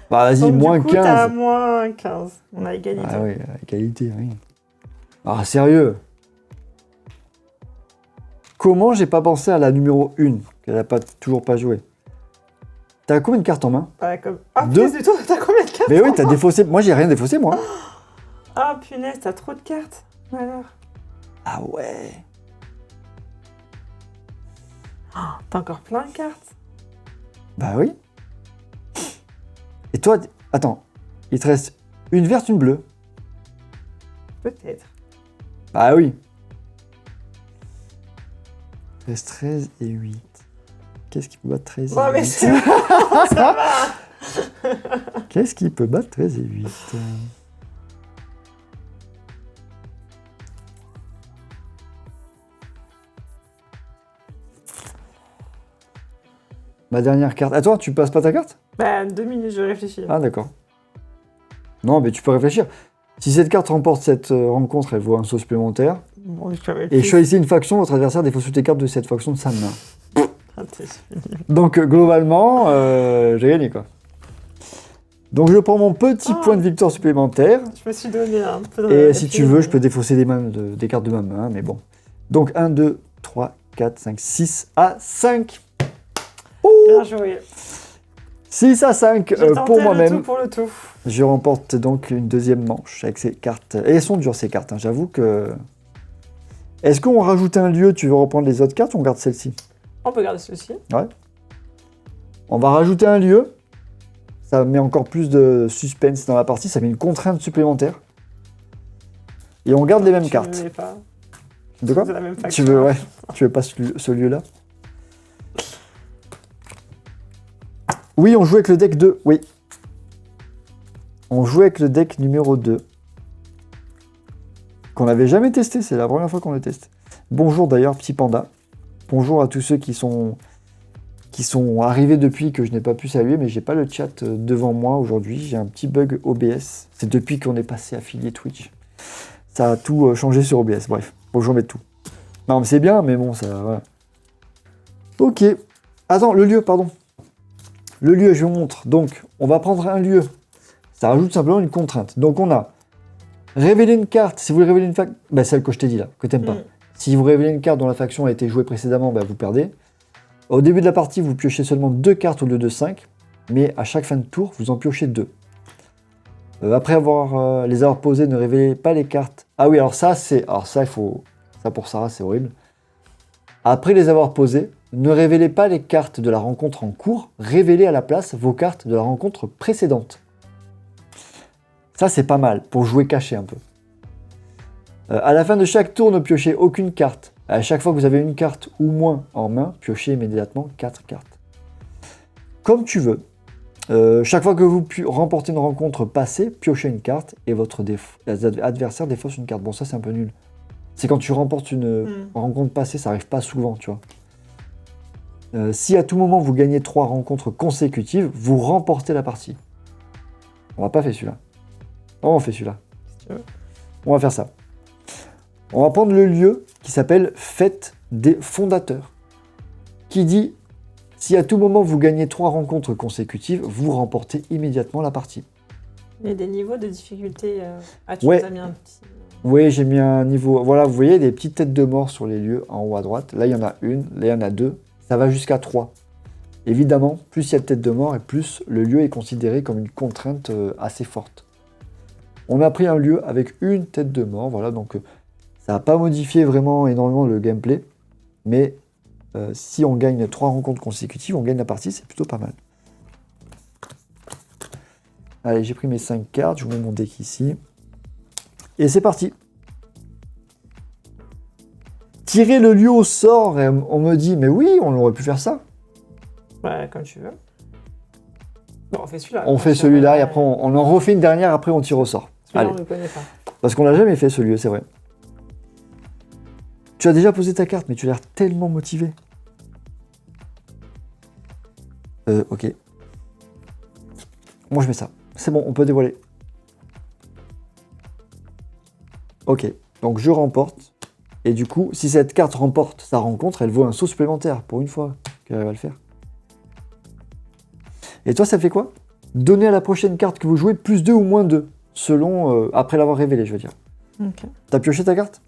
Bah vas-y, donc, moins du coup, 15. t'as moins 15. On a égalité. Ah oui, égalité, oui. Ah, sérieux? Comment j'ai pas pensé à la numéro 1, qu'elle a toujours pas joué? T'as combien de cartes en main? Comme... Ah, Deux. punaise, du tout, t'as combien de cartes? Mais oui, t'as défaussé. Moi, j'ai rien défaussé, moi. Ah, punaise, t'as trop de cartes. Alors. Ah ouais. T'as encore plein de cartes. Bah oui. Et toi, attends, il te reste une verte, une bleue. Peut-être. Ah oui. Il reste 13 et 8. Qu'est-ce qui peut battre 13 et 8? Ouais, mais c'est bon, ça va. Qu'est-ce qui peut battre 13 et 8? Ma dernière carte. Attends, tu passes pas ta carte? Bah, 2 minutes, je réfléchis. Ah d'accord. Non, mais tu peux réfléchir. Si cette carte remporte cette rencontre, elle vaut un saut supplémentaire. Bon, je savais Et plus. choisissez une faction, votre adversaire défausse toutes les cartes de cette faction de sa main. Ah, t'es fini. Donc globalement, j'ai gagné quoi. Donc je prends mon petit point de victoire supplémentaire. Je me suis donné un peu de... Et si tu veux, je peux défausser des cartes de ma main, mais bon. Donc 1, 2, 3, 4, 5, 6 à 5. Bien joué. 6 à 5 J'ai tenté pour le moi-même. tout pour le tout. Je remporte donc une deuxième manche avec ces cartes. Et elles sont dures ces cartes, hein, j'avoue que... Est-ce qu'on rajoute un lieu, tu veux reprendre les autres cartes ou on garde celle-ci? On peut garder celui-ci. Ouais. On va rajouter un lieu. Ça met encore plus de suspense dans la partie, ça met une contrainte supplémentaire. Et on garde les mêmes cartes. Je ne pas. De quoi? C'est la même Tu faction. veux, ouais. Tu veux pas ce lieu-là? Oui, on joue avec le deck 2. Oui. On joue avec le deck numéro 2. Qu'on n'avait jamais testé, c'est la première fois qu'on le teste. Bonjour d'ailleurs, petit panda. Bonjour à tous ceux qui sont arrivés depuis que je n'ai pas pu saluer, mais j'ai pas le chat devant moi aujourd'hui. J'ai un petit bug OBS. C'est depuis qu'on est passé affilié Twitch. Ça a tout changé sur OBS. Bref, faut que je remette tout. Non, mais c'est bien, mais bon, ça... Voilà. Ok. Attends, le lieu, pardon. Le lieu, je vous montre. Donc, on va prendre un lieu. Ça rajoute simplement une contrainte. Donc, on a révéler une carte. Si vous voulez révéler une faction, bah, celle que je t'ai dit là, que t'aimes pas. Si vous révélez une carte dont la faction a été jouée précédemment, bah, vous perdez. Au début de la partie, vous piochez seulement 2 cartes au lieu de 5. Mais à chaque fin de tour, vous en piochez 2. Après les avoir posées, ne révélez pas les cartes. Ah oui, alors ça, c'est... Alors ça, il faut... Ça, pour Sarah, c'est horrible. Après les avoir posées, ne révélez pas les cartes de la rencontre en cours, révélez à la place vos cartes de la rencontre précédente. Ça, c'est pas mal, pour jouer caché un peu. À la fin de chaque tour, ne piochez aucune carte. À chaque fois que vous avez une carte ou moins en main, piochez immédiatement 4 cartes. Comme tu veux. Chaque fois que vous remportez une rencontre passée, piochez une carte et votre adversaire défausse une carte. Bon, ça, c'est un peu nul. C'est quand tu remportes une rencontre passée, ça arrive pas souvent, tu vois. Si à tout moment vous gagnez 3 rencontres consécutives, vous remportez la partie. On va pas faire celui-là. On fait celui-là. Si tu veux. On va faire ça. On va prendre le lieu qui s'appelle Fête des Fondateurs, qui dit si à tout moment vous gagnez 3 rencontres consécutives, vous remportez immédiatement la partie. Il y a des niveaux de difficulté. Tu Ouais. nous as mis un petit. Oui, j'ai mis un niveau. Voilà, vous voyez des petites têtes de mort sur les lieux en haut à droite. Là, il y en a une, là, il y en a 2. Ça va jusqu'à 3. Évidemment, plus il y a de têtes de mort et plus le lieu est considéré comme une contrainte assez forte. On a pris un lieu avec une tête de mort, voilà, donc ça n'a pas modifié vraiment énormément le gameplay, mais si on gagne 3 rencontres consécutives, on gagne la partie, c'est plutôt pas mal. Allez, j'ai pris mes 5 cartes, je vous mets mon deck ici. Et c'est parti. Tirer le lieu au sort, et on me dit, mais oui, on aurait pu faire ça. Ouais, comme tu veux. Bon, on fait celui-là. On fait celui-là et après on en refait une dernière, après on tire au sort. Celui-là, Allez. on ne le connaît pas. Parce qu'on l'a jamais fait ce lieu, c'est vrai. Tu as déjà posé ta carte, mais tu as l'air tellement motivé. Ok. Moi je mets ça. C'est bon, on peut dévoiler. Ok, donc je remporte. Et du coup, si cette carte remporte sa rencontre, elle vaut un saut supplémentaire, pour une fois qu'elle va le faire. Et toi, ça fait quoi? Donner à la prochaine carte que vous jouez plus 2 ou moins 2, selon, après l'avoir révélé, je veux dire. Ok. T'as pioché ta carte?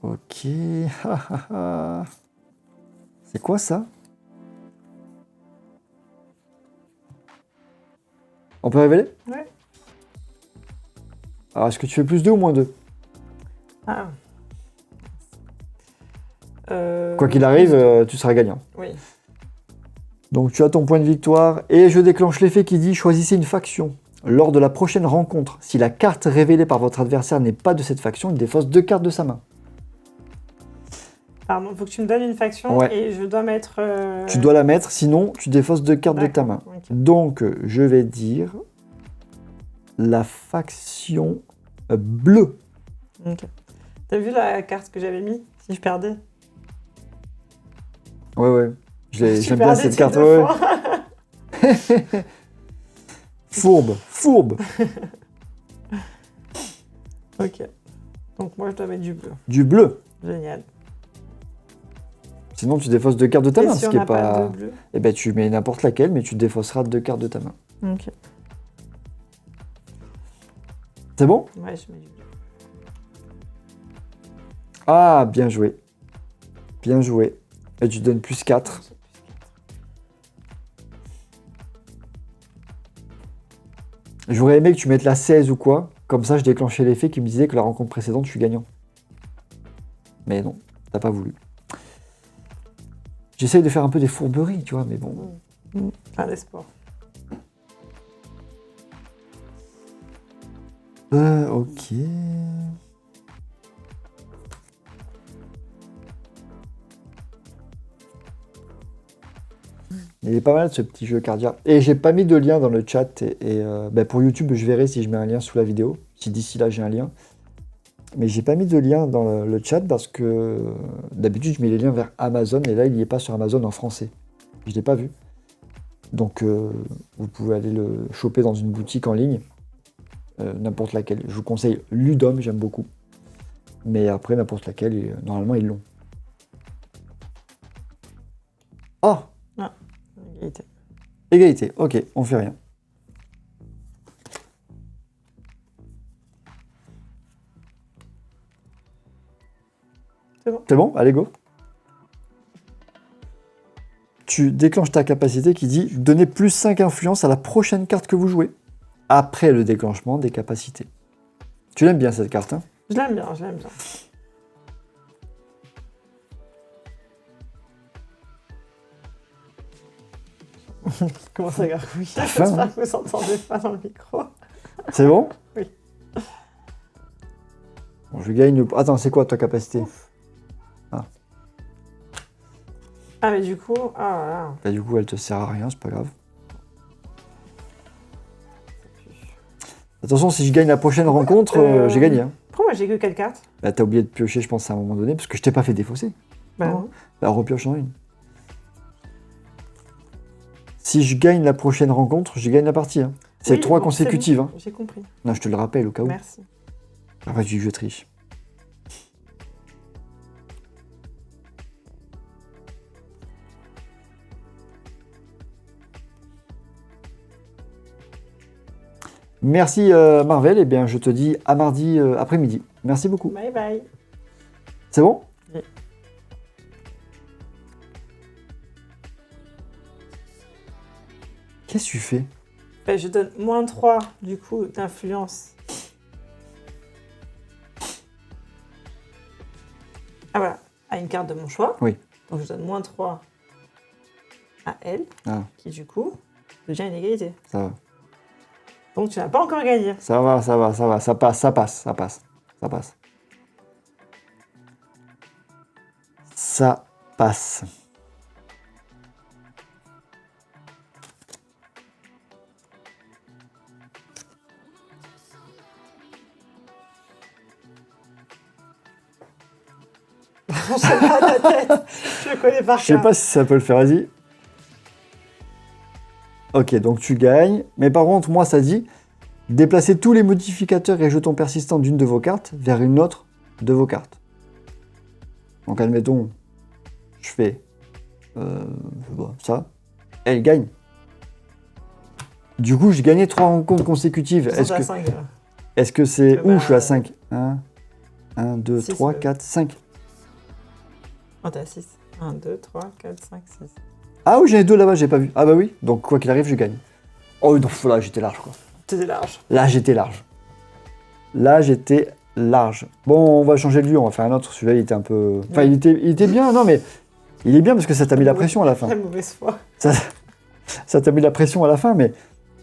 Ok. C'est quoi ça? On peut révéler? Ouais. Alors, est-ce que tu fais plus 2 ou moins 2? Ah. Quoi qu'il arrive, tu seras gagnant. Oui. Donc tu as ton point de victoire et je déclenche l'effet qui dit choisissez une faction. Lors de la prochaine rencontre, si la carte révélée par votre adversaire n'est pas de cette faction, il défausse 2 cartes de sa main. Pardon, faut que tu me donnes une faction Ouais. et je dois mettre. Tu dois la mettre, sinon tu défausses 2 cartes de ta main. Ok. Donc je vais dire la faction bleue. Ok. T'as vu la carte que j'avais mis si je perdais? Ouais. Tu J'aime bien perdais cette tes carte. 2 Ouais. fois. Fourbe. Ok. Donc moi je dois mettre du bleu. Du bleu. Génial. Sinon tu défausses 2 cartes de ta Et main, si ce on qui n'a est pas pas. de bleu? Eh ben tu mets n'importe laquelle, mais tu défausseras 2 cartes de ta main. Ok. C'est bon? Ouais, je mets du bleu. Ah, bien joué. Bien joué. Et tu donnes plus 4. J'aurais aimé que tu mettes la 16 ou quoi. Comme ça, je déclenchais l'effet qui me disait que la rencontre précédente, je suis gagnant. Mais non, t'as pas voulu. J'essaye de faire un peu des fourberies, tu vois, mais bon. Fin d'espoir. Ok. Il est pas mal ce petit jeu Cardia. Et j'ai pas mis de lien dans le chat. Et pour YouTube, je verrai si je mets un lien sous la vidéo. Si d'ici là j'ai un lien. Mais j'ai pas mis de lien dans le chat parce que d'habitude je mets les liens vers Amazon. Et là il n'y est pas sur Amazon en français. Je l'ai pas vu. Donc vous pouvez aller le choper dans une boutique en ligne. N'importe laquelle. Je vous conseille Ludum, j'aime beaucoup. Mais après n'importe laquelle, normalement ils l'ont. Oh! Égalité. Égalité, ok, on fait rien. C'est bon. C'est bon? Allez, go. Tu déclenches ta capacité qui dit donner plus 5 influence à la prochaine carte que vous jouez, après le déclenchement des capacités. Tu l'aimes bien cette carte, hein? Je l'aime bien, je l'aime bien. Comment ça gargouille? T'as faim, hein? J'espère que vous entendez pas dans le micro. C'est bon? Oui. Bon, je gagne... Attends, c'est quoi ta capacité? Ah, mais du coup, ah là là. Bah, du coup, elle te sert à rien, c'est pas grave. Attention, si je gagne la prochaine rencontre, j'ai gagné. Hein. Pourquoi moi j'ai que 4 cartes? Bah, t'as oublié de piocher, je pense, à un moment donné, parce que je t'ai pas fait défausser. Bah Non. non. Bah, repioche en une. Si je gagne la prochaine rencontre, je gagne la partie. Hein. C'est Oui, 3 bon, consécutives. c'est Hein. bon, j'ai compris. Non, je te le rappelle au cas où. Merci. Après, tu dis que je triche. Merci Marvel, et bien je te dis à mardi après-midi. Merci beaucoup. Bye bye. C'est bon? Oui. Qu'est-ce que tu fais? Bah, je donne moins 3 du coup d'influence. Ah voilà, à une carte de mon choix. Oui. Donc je donne moins 3 à elle, Ah, qui du coup devient une égalité. ça va. Donc tu n'as pas encore gagné. Ça va, ça va, ça va. Ça passe, ça passe, ça passe. Ça passe. Ça passe. Je sais pas ta tête. Je le connais par Je sais cœur. pas si ça peut le faire, vas-y. Ok, donc tu gagnes. Mais par contre, moi, ça dit déplacer tous les modificateurs et jetons persistants d'une de vos cartes vers une autre de vos cartes. Donc, admettons, je fais je sais pas, ça. Elle gagne. Du coup, j'ai gagné 3 rencontres consécutives. Est-ce que... Est-ce que c'est... Bah, Où je suis à 5 1, 2, Six, 3, ouais. 4, 5. Oh, t'as 6. 1, 2, 3, 4, 5, 6. Ah oui, j'en ai 2 là-bas, j'ai pas vu. Ah bah oui, donc quoi qu'il arrive, je gagne. Oh non, là, j'étais large, quoi. T'es large. Là, j'étais large. Là, j'étais large. Bon, on va changer de lieu, on va faire un autre. Celui-là, il était un peu... Enfin, Ouais. il était bien, non, mais... Il est bien parce que ça t'a mis la pression à la fin. La mauvaise foi. Ça t'a mis la pression à la fin, mais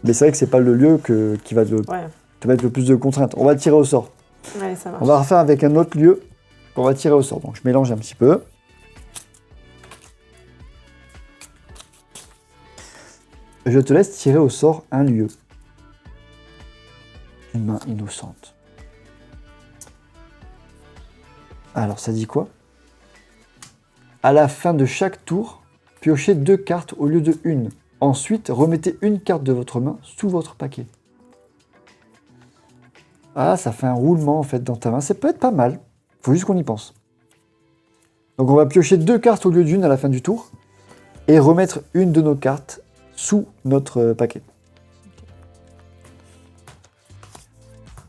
c'est vrai que c'est pas le lieu qui va Ouais. te mettre le plus de contraintes. On va tirer au sort. Ouais, ça marche. On va refaire avec un autre lieu qu'on va tirer au sort. Donc, je mélange un petit peu. Je te laisse tirer au sort un lieu. Une main innocente. Alors, ça dit quoi? À la fin de chaque tour, piochez 2 cartes au lieu de 1. Ensuite, remettez une carte de votre main sous votre paquet. Ah, ça fait un roulement en fait dans ta main. Ça peut être pas mal. Faut juste qu'on y pense. Donc, on va piocher 2 cartes au lieu d'une à la fin du tour et remettre une de nos cartes sous notre paquet.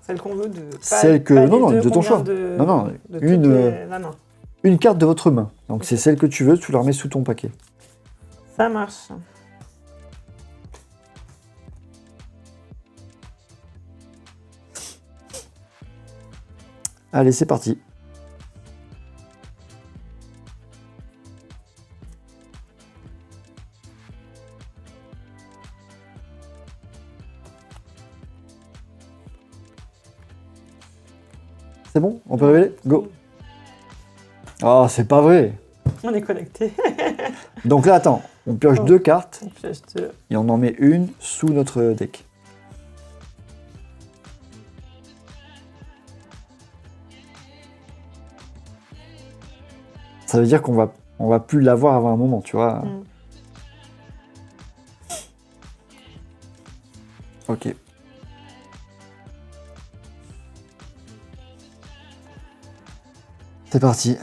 Celle qu'on veut de... Celle que... pas Non, les non, deux de ton qu'on choix. vient de- Non, non, de une, toutes les- Non, non. Une carte de votre main. Donc, c'est celle que tu veux, tu la remets sous ton paquet. Ça marche. Allez, c'est parti. C'est bon? On peut révéler? Go! Oh, c'est pas vrai! On est connecté. Donc là, attends, on pioche Oh. 2 cartes On pioche deux. et on en met une sous notre deck. Ça veut dire on va plus l'avoir avant un moment, tu vois. Mm. Ok. C'est parti.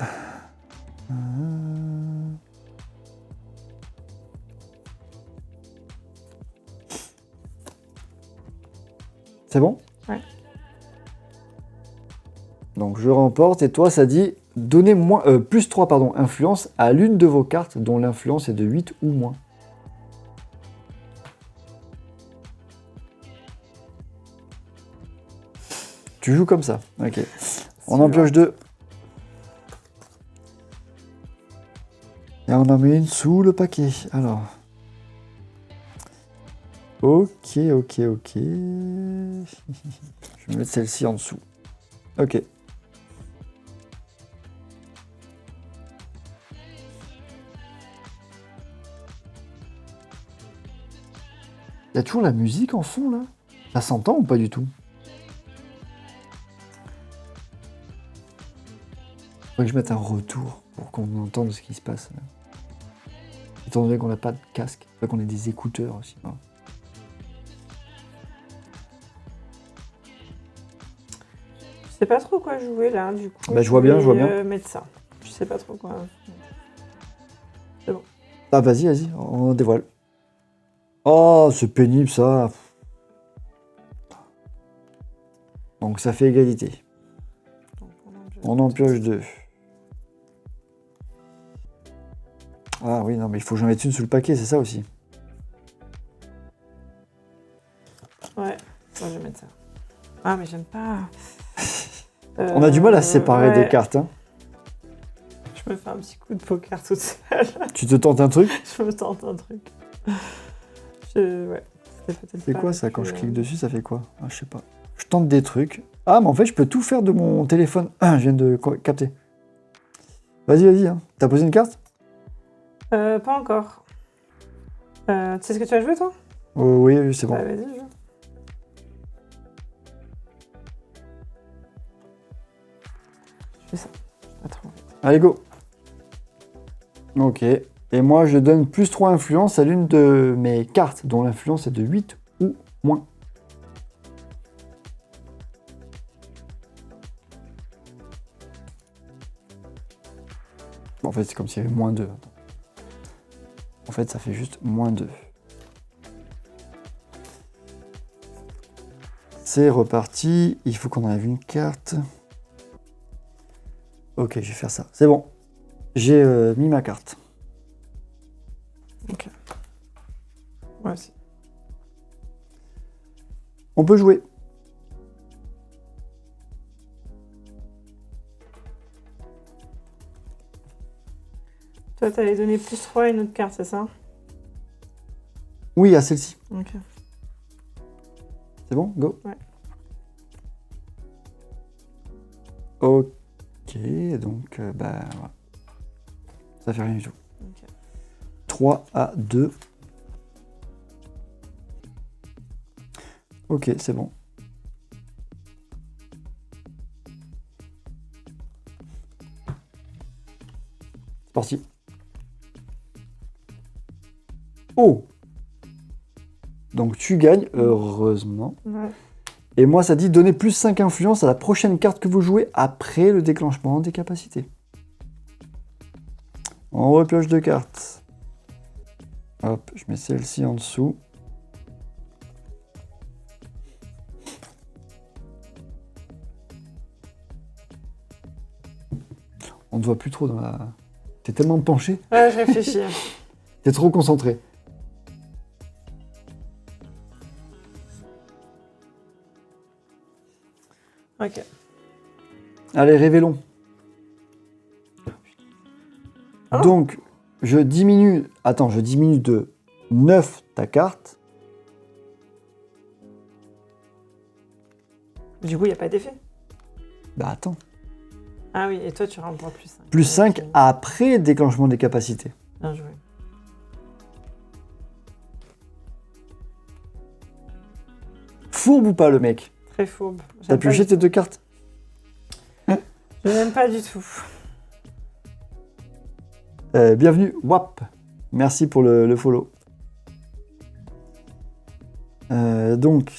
C'est bon? Ouais. Donc je remporte et toi ça dit donnez plus 3 pardon, influence à l'une de vos cartes dont l'influence est de 8 ou moins. Tu joues comme ça, ok. On en pioche 2. Et on en met une sous le paquet. Alors. Ok. Je vais mettre celle-ci en dessous. Ok. Il y a toujours la musique en fond, là? Ça s'entend ou pas du tout? Faudrait que je mette un retour pour qu'on entende ce qui se passe. Là. Étant donné qu'on n'a pas de casque, faudrait qu'on ait des écouteurs aussi. Hein. Je sais pas trop quoi jouer là, du coup. Bah, je vois bien. Mettre ça. Je sais pas trop quoi. Ah, vas-y, on dévoile. Oh, c'est pénible ça. Donc ça fait égalité. Donc, On en pioche 2. Ah oui, non, mais il faut que j'en mette une sous le paquet, c'est ça aussi. Ouais, moi je vais mettre ça. Ah, mais j'aime pas. On a du mal à se séparer des cartes. Hein. Je me fais un petit coup de poker toute seule. Tu te tentes un truc? Je me tente un truc. Ouais. C'est quoi ça? Quand je clique dessus, ça fait quoi? Ah, je sais pas. Je tente des trucs. Ah, mais en fait, je peux tout faire de mon téléphone. Ah, je viens de capter. Vas-y. Hein. T'as posé une carte? Pas encore. Tu sais ce que tu as joué, toi? Oui, c'est bon. Bah, vas-y, joue. Je fais ça. Pas trop. Allez, go. Ok. Et moi, je donne plus 3 influence à l'une de mes cartes, dont l'influence est de 8 ou moins. Bon, en fait, c'est comme s'il y avait moins 2. En fait, ça fait juste moins 2. C'est reparti. Il faut qu'on enlève une carte. Ok, je vais faire ça. C'est bon. J'ai mis ma carte. Ok. Moi aussi. On peut jouer. Toi, t'avais donné plus 3 à une autre carte, c'est ça? Oui, à celle-ci. Ok. C'est bon? Go. Ouais. Ok, donc, bah, voilà. Ça fait rien du tout. Ok. 3 à 2. Ok, c'est bon. C'est parti. Oh! Donc tu gagnes, heureusement. Ouais. Et moi, ça dit donner plus 5 influences à la prochaine carte que vous jouez après le déclenchement des capacités. On repioche 2 cartes. Hop, je mets celle-ci en dessous. On ne te voit plus trop dans la... T'es tellement penché, Ouais, je réfléchis. t'es trop concentré. Ok. Allez, révélons. Ah. Donc, je diminue de 9 ta carte. Du coup, il n'y a pas d'effet. Bah attends. Ah oui, et toi, tu rentres plus 5. Plus 5 après déclenchement des capacités. Bien joué. Fourbe ou pas le mec? Très fourbe. T'as J'aime pas pioché du tes 2 cartes? tout. Je n'aime pas du tout. Bienvenue, WAP. Merci pour le follow. Donc.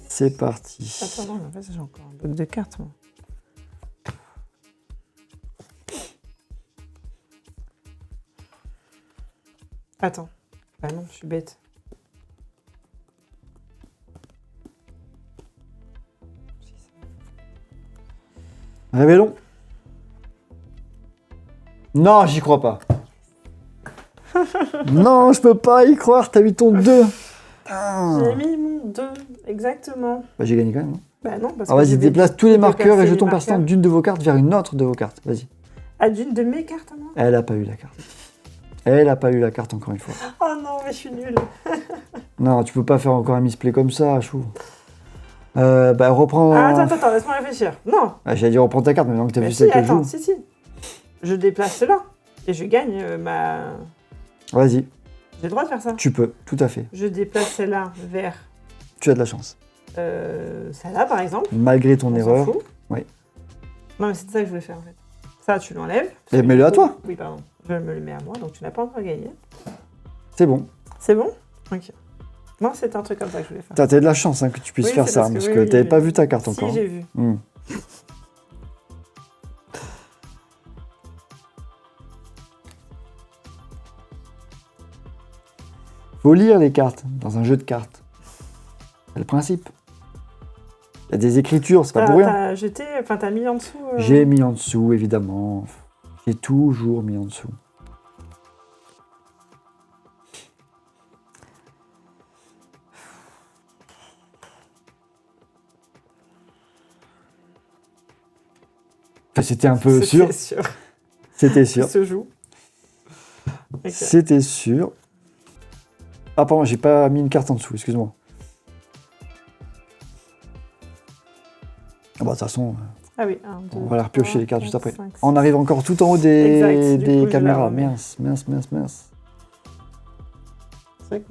C'est parti. Attends, non, mais en fait, j'ai encore un bloc de cartes, moi. Attends. Bah non, je suis bête. Révélons. Non, j'y crois pas. Non, je peux pas y croire, t'as mis ton 2. J'ai mis mon 2, exactement. Bah, j'ai gagné quand même. Hein. Bah non, parce Alors que vas-y, je vais déplace tous les marqueurs et déplacer les jetons persistants marqueurs. d'une de vos cartes vers une autre de vos cartes. Vas-y. Ah, d'une de mes cartes, moi. Elle a pas eu la carte. Elle a pas eu la carte encore une fois. Oh non, mais je suis nulle. Non, tu peux pas faire encore un misplay comme ça, chou. Bah reprends... Ah, attends, laisse-moi réfléchir. Non. Ah, j'allais dire reprends ta carte, mais maintenant que t'as Mais vu si, celle que je attends, joue. si. Je déplace cela. Et je gagne ma... Vas-y, J'ai le droit de faire ça. tu peux, tout à fait. Je déplace celle-là vers Tu as de la chance. celle-là, par exemple. Malgré ton On s'en erreur. fout. Oui. Non, mais c'est ça que je voulais faire, en fait. Ça, tu l'enlèves. Et mets-le à toi. Oui, pardon. Je me le mets à moi, donc tu n'as pas encore gagné. C'est bon. C'est bon? Ok. Moi, c'est un truc comme ça que je voulais faire. T'as de la chance hein, que tu puisses Oui, faire c'est ça, parce que parce oui, que oui, t'avais oui. pas vu ta carte Si, encore. j'ai vu. Hmm. Faut lire les cartes dans un jeu de cartes. C'est le principe. Il y a des écritures, c'est pas pour rien. T'as jeté, enfin, t'as mis en dessous. J'ai mis en dessous, évidemment. J'ai toujours mis en dessous. Enfin, c'était un peu sûr. C'est sûr. C'était Ça sûr. se joue. Ok. C'était sûr. Ah, pardon, j'ai pas mis une carte en dessous, excuse-moi. Ah bah, de toute façon, Ah oui, 1, 2, on va la repiocher les cartes juste après. 5, On arrive encore tout en haut des, Exact, du des coup, je la caméras. remets. Mince.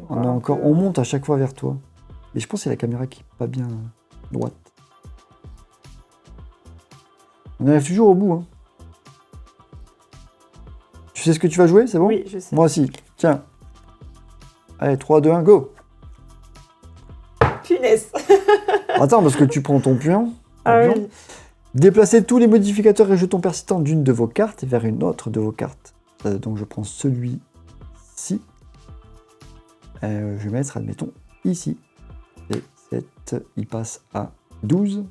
On monte à chaque fois vers toi. Et je pense que c'est la caméra qui est pas bien droite. On arrive toujours au bout. Hein. Tu sais ce que tu vas jouer, c'est bon? Oui, je sais. Moi aussi. Tiens. Allez, 3, 2, 1, go! Punaise. Attends, parce que tu prends ton pion. Ah Pion. oui. Déplacez tous les modificateurs et jetons persistants d'une de vos cartes vers une autre de vos cartes. Donc je prends celui-ci. Je vais mettre, admettons, ici. Et 7, il passe à 12.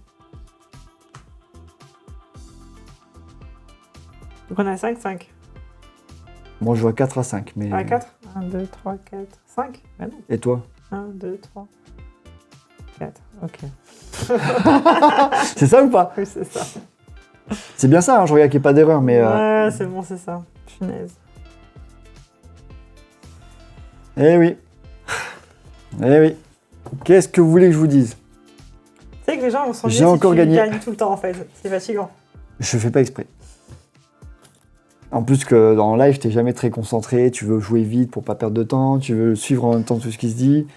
Donc on a 5, 5. Moi je vois 4 à 5. Mais... Ah, 4 1, 2, 3, 4, 5. Bah non. Et toi? 1, 2, 3, 4. Ok. C'est ça ou pas? Oui, c'est ça. C'est bien ça, hein, je regarde qu'il n'y ait pas d'erreur, mais... Ouais, c'est bon, c'est ça. Punaise. Eh oui. Eh oui. Qu'est-ce que vous voulez que je vous dise? Tu sais que les gens vont s'ennuyer J'ai si encore tu gagné. gagnes tout le temps, en fait. C'est fatigant. Je fais pas exprès. En plus que dans le live, t'es jamais très concentré, tu veux jouer vite pour pas perdre de temps, tu veux suivre en même temps tout ce qui se dit.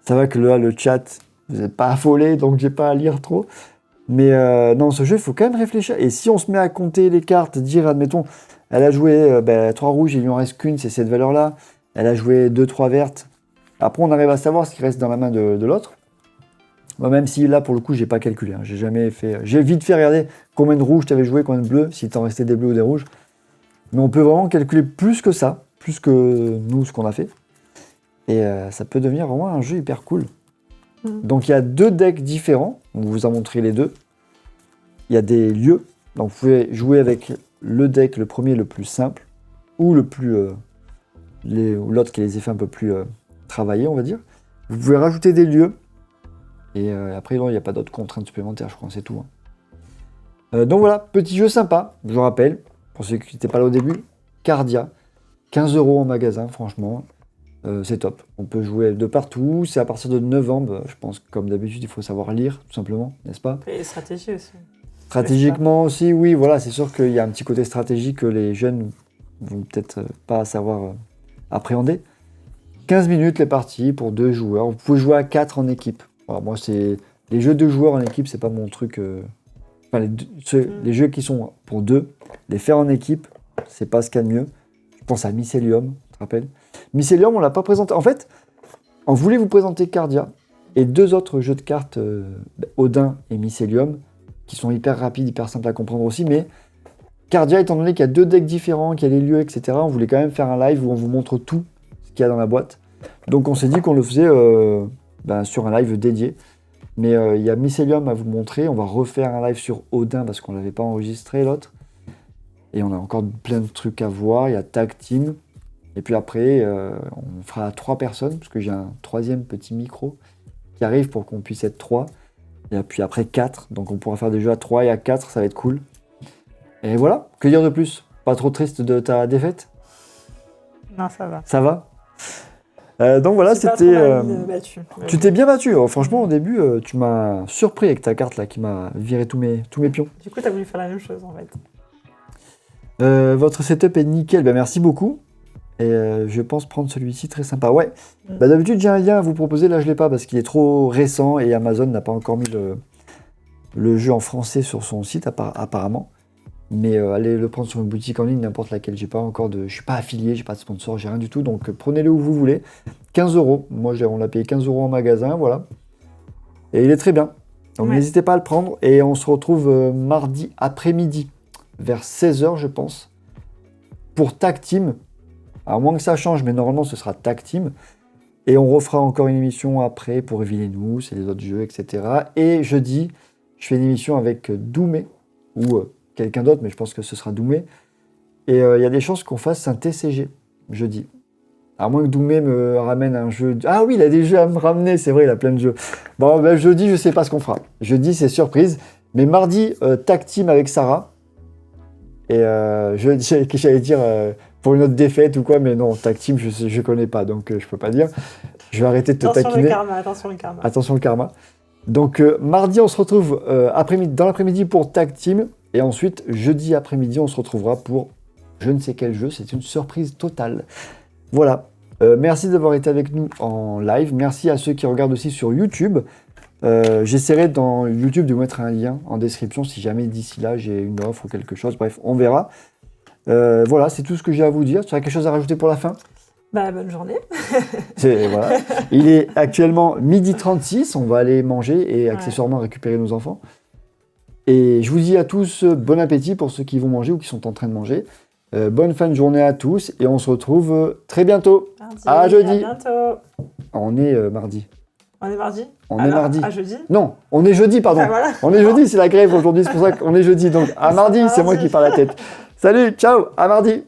Ça va que là, le chat, vous n'êtes pas affolé, donc j'ai pas à lire trop. Mais dans ce jeu, il faut quand même réfléchir. Et si on se met à compter les cartes, dire, admettons, elle a joué 3 rouges, il lui en reste qu'une, c'est cette valeur-là. Elle a joué 2-3 vertes. Après, on arrive à savoir ce qui reste dans la main de l'autre. Moi, même si là, pour le coup, j'ai pas calculé. Hein. J'ai jamais fait. J'ai vite fait regarder combien de rouges tu avais joué, combien de bleus, s'il t'en restait des bleus ou des rouges. Mais on peut vraiment calculer plus que ça, plus que nous, ce qu'on a fait. Et ça peut devenir vraiment un jeu hyper cool. Donc il y a 2 decks différents, on vous a montré les deux. Il y a des lieux, donc vous pouvez jouer avec le deck, le premier le plus simple, ou le plus ou l'autre qui a les effets un peu plus travaillés, on va dire. Vous pouvez rajouter des lieux, et après non, il n'y a pas d'autres contraintes supplémentaires, je crois, c'est tout. Hein. Donc voilà, petit jeu sympa, je vous rappelle, pour ceux qui n'étaient pas là au début, Cardia, 15 € en magasin, franchement. C'est top. On peut jouer de partout. C'est à partir de novembre. Je pense que comme d'habitude, il faut savoir lire, tout simplement, n'est-ce pas? Et stratégie aussi. Stratégiquement aussi, oui, voilà. C'est sûr qu'il y a un petit côté stratégique que les jeunes vont peut-être pas savoir appréhender. 15 minutes les parties pour 2 joueurs. Vous pouvez jouer à 4 en équipe. Voilà, moi, c'est les jeux de joueurs en équipe, c'est pas mon truc. Enfin, les jeux qui sont pour 2, les faire en équipe, c'est pas ce qu'il y a de mieux. Je pense à Mycelium, tu te rappelles? Mycelium, on l'a pas présenté. En fait, on voulait vous présenter Cardia et 2 autres jeux de cartes, Odin et Mycelium, qui sont hyper rapides, hyper simples à comprendre aussi. Mais Cardia, étant donné qu'il y a 2 decks différents, qu'il y a les lieux, etc., on voulait quand même faire un live où on vous montre tout ce qu'il y a dans la boîte. Donc on s'est dit qu'on le faisait sur un live dédié. Mais il y a Mycelium à vous montrer. On va refaire un live sur Odin parce qu'on ne l'avait pas enregistré, l'autre. Et on a encore plein de trucs à voir. Il y a Tag Team. Et puis après, on fera 3 personnes, parce que j'ai un 3e petit micro qui arrive pour qu'on puisse être 3. Et puis après 4, donc on pourra faire des jeux à 3 et à 4, ça va être cool. Et voilà, que dire de plus? Pas trop triste de ta défaite? Non, ça va. Ça va? Donc voilà, J'ai pas c'était... trop mal battu. Tu t'es bien battu. Franchement, au début, tu m'as surpris avec ta carte là qui m'a viré tous mes pions. Du coup, t'as voulu faire la même chose en fait. Votre setup est nickel. Ben, merci beaucoup. Et je pense prendre celui-ci, très sympa. Ouais. Bah, d'habitude, j'ai un lien à vous proposer. Là, je l'ai pas parce qu'il est trop récent et Amazon n'a pas encore mis le jeu en français sur son site apparemment. Mais allez le prendre sur une boutique en ligne, n'importe laquelle. Je suis pas affilié, j'ai pas de sponsor, j'ai rien du tout. Donc prenez-le où vous voulez. 15 €. Moi, on l'a payé 15 € en magasin, voilà. Et il est très bien. Donc n'hésitez pas à le prendre. Et on se retrouve mardi après-midi, vers 16 h, je pense, pour Tag Team. À moins que ça change, mais normalement, ce sera Tag Team. Et on refera encore une émission après pour Revealez-nous, c'est les autres jeux, etc. Et jeudi, je fais une émission avec Doumé, ou quelqu'un d'autre, mais je pense que ce sera Doumé. Et il y a des chances qu'on fasse un TCG jeudi. À moins que Doumé me ramène un jeu. Ah oui, il a des jeux à me ramener, c'est vrai, il a plein de jeux. Bon, ben, jeudi, je sais pas ce qu'on fera. Jeudi, c'est surprise. Mais mardi, Tag Team avec Sarah. Et j'allais dire pour une autre défaite ou quoi, mais non, Tag Team, je connais pas, donc je peux pas dire. Je vais arrêter de te taquiner. Attention le karma. Attention le karma. Donc mardi, on se retrouve dans l'après-midi pour Tag Team. Et ensuite, jeudi après-midi, on se retrouvera pour je ne sais quel jeu. C'est une surprise totale. Voilà. Merci d'avoir été avec nous en live. Merci à ceux qui regardent aussi sur YouTube. J'essaierai dans YouTube de mettre un lien en description si jamais d'ici là j'ai une offre ou quelque chose. Bref, on verra. Voilà, c'est tout ce que j'ai à vous dire. Tu as quelque chose à rajouter pour la fin? Bah, bonne journée. Voilà. Il est actuellement 12h36. On va aller manger et accessoirement récupérer nos enfants. Et je vous dis à tous bon appétit pour ceux qui vont manger ou qui sont en train de manger. Bonne fin de journée à tous et on se retrouve très bientôt. Mardi, à jeudi. À bientôt. On est mardi. On est mardi? On est mardi. À jeudi? Non, on est jeudi, pardon. Ah, voilà. On est jeudi, c'est la grève aujourd'hui, c'est pour ça qu'on est jeudi. Donc à mardi, c'est moi qui parle la tête. Salut, ciao, à mardi.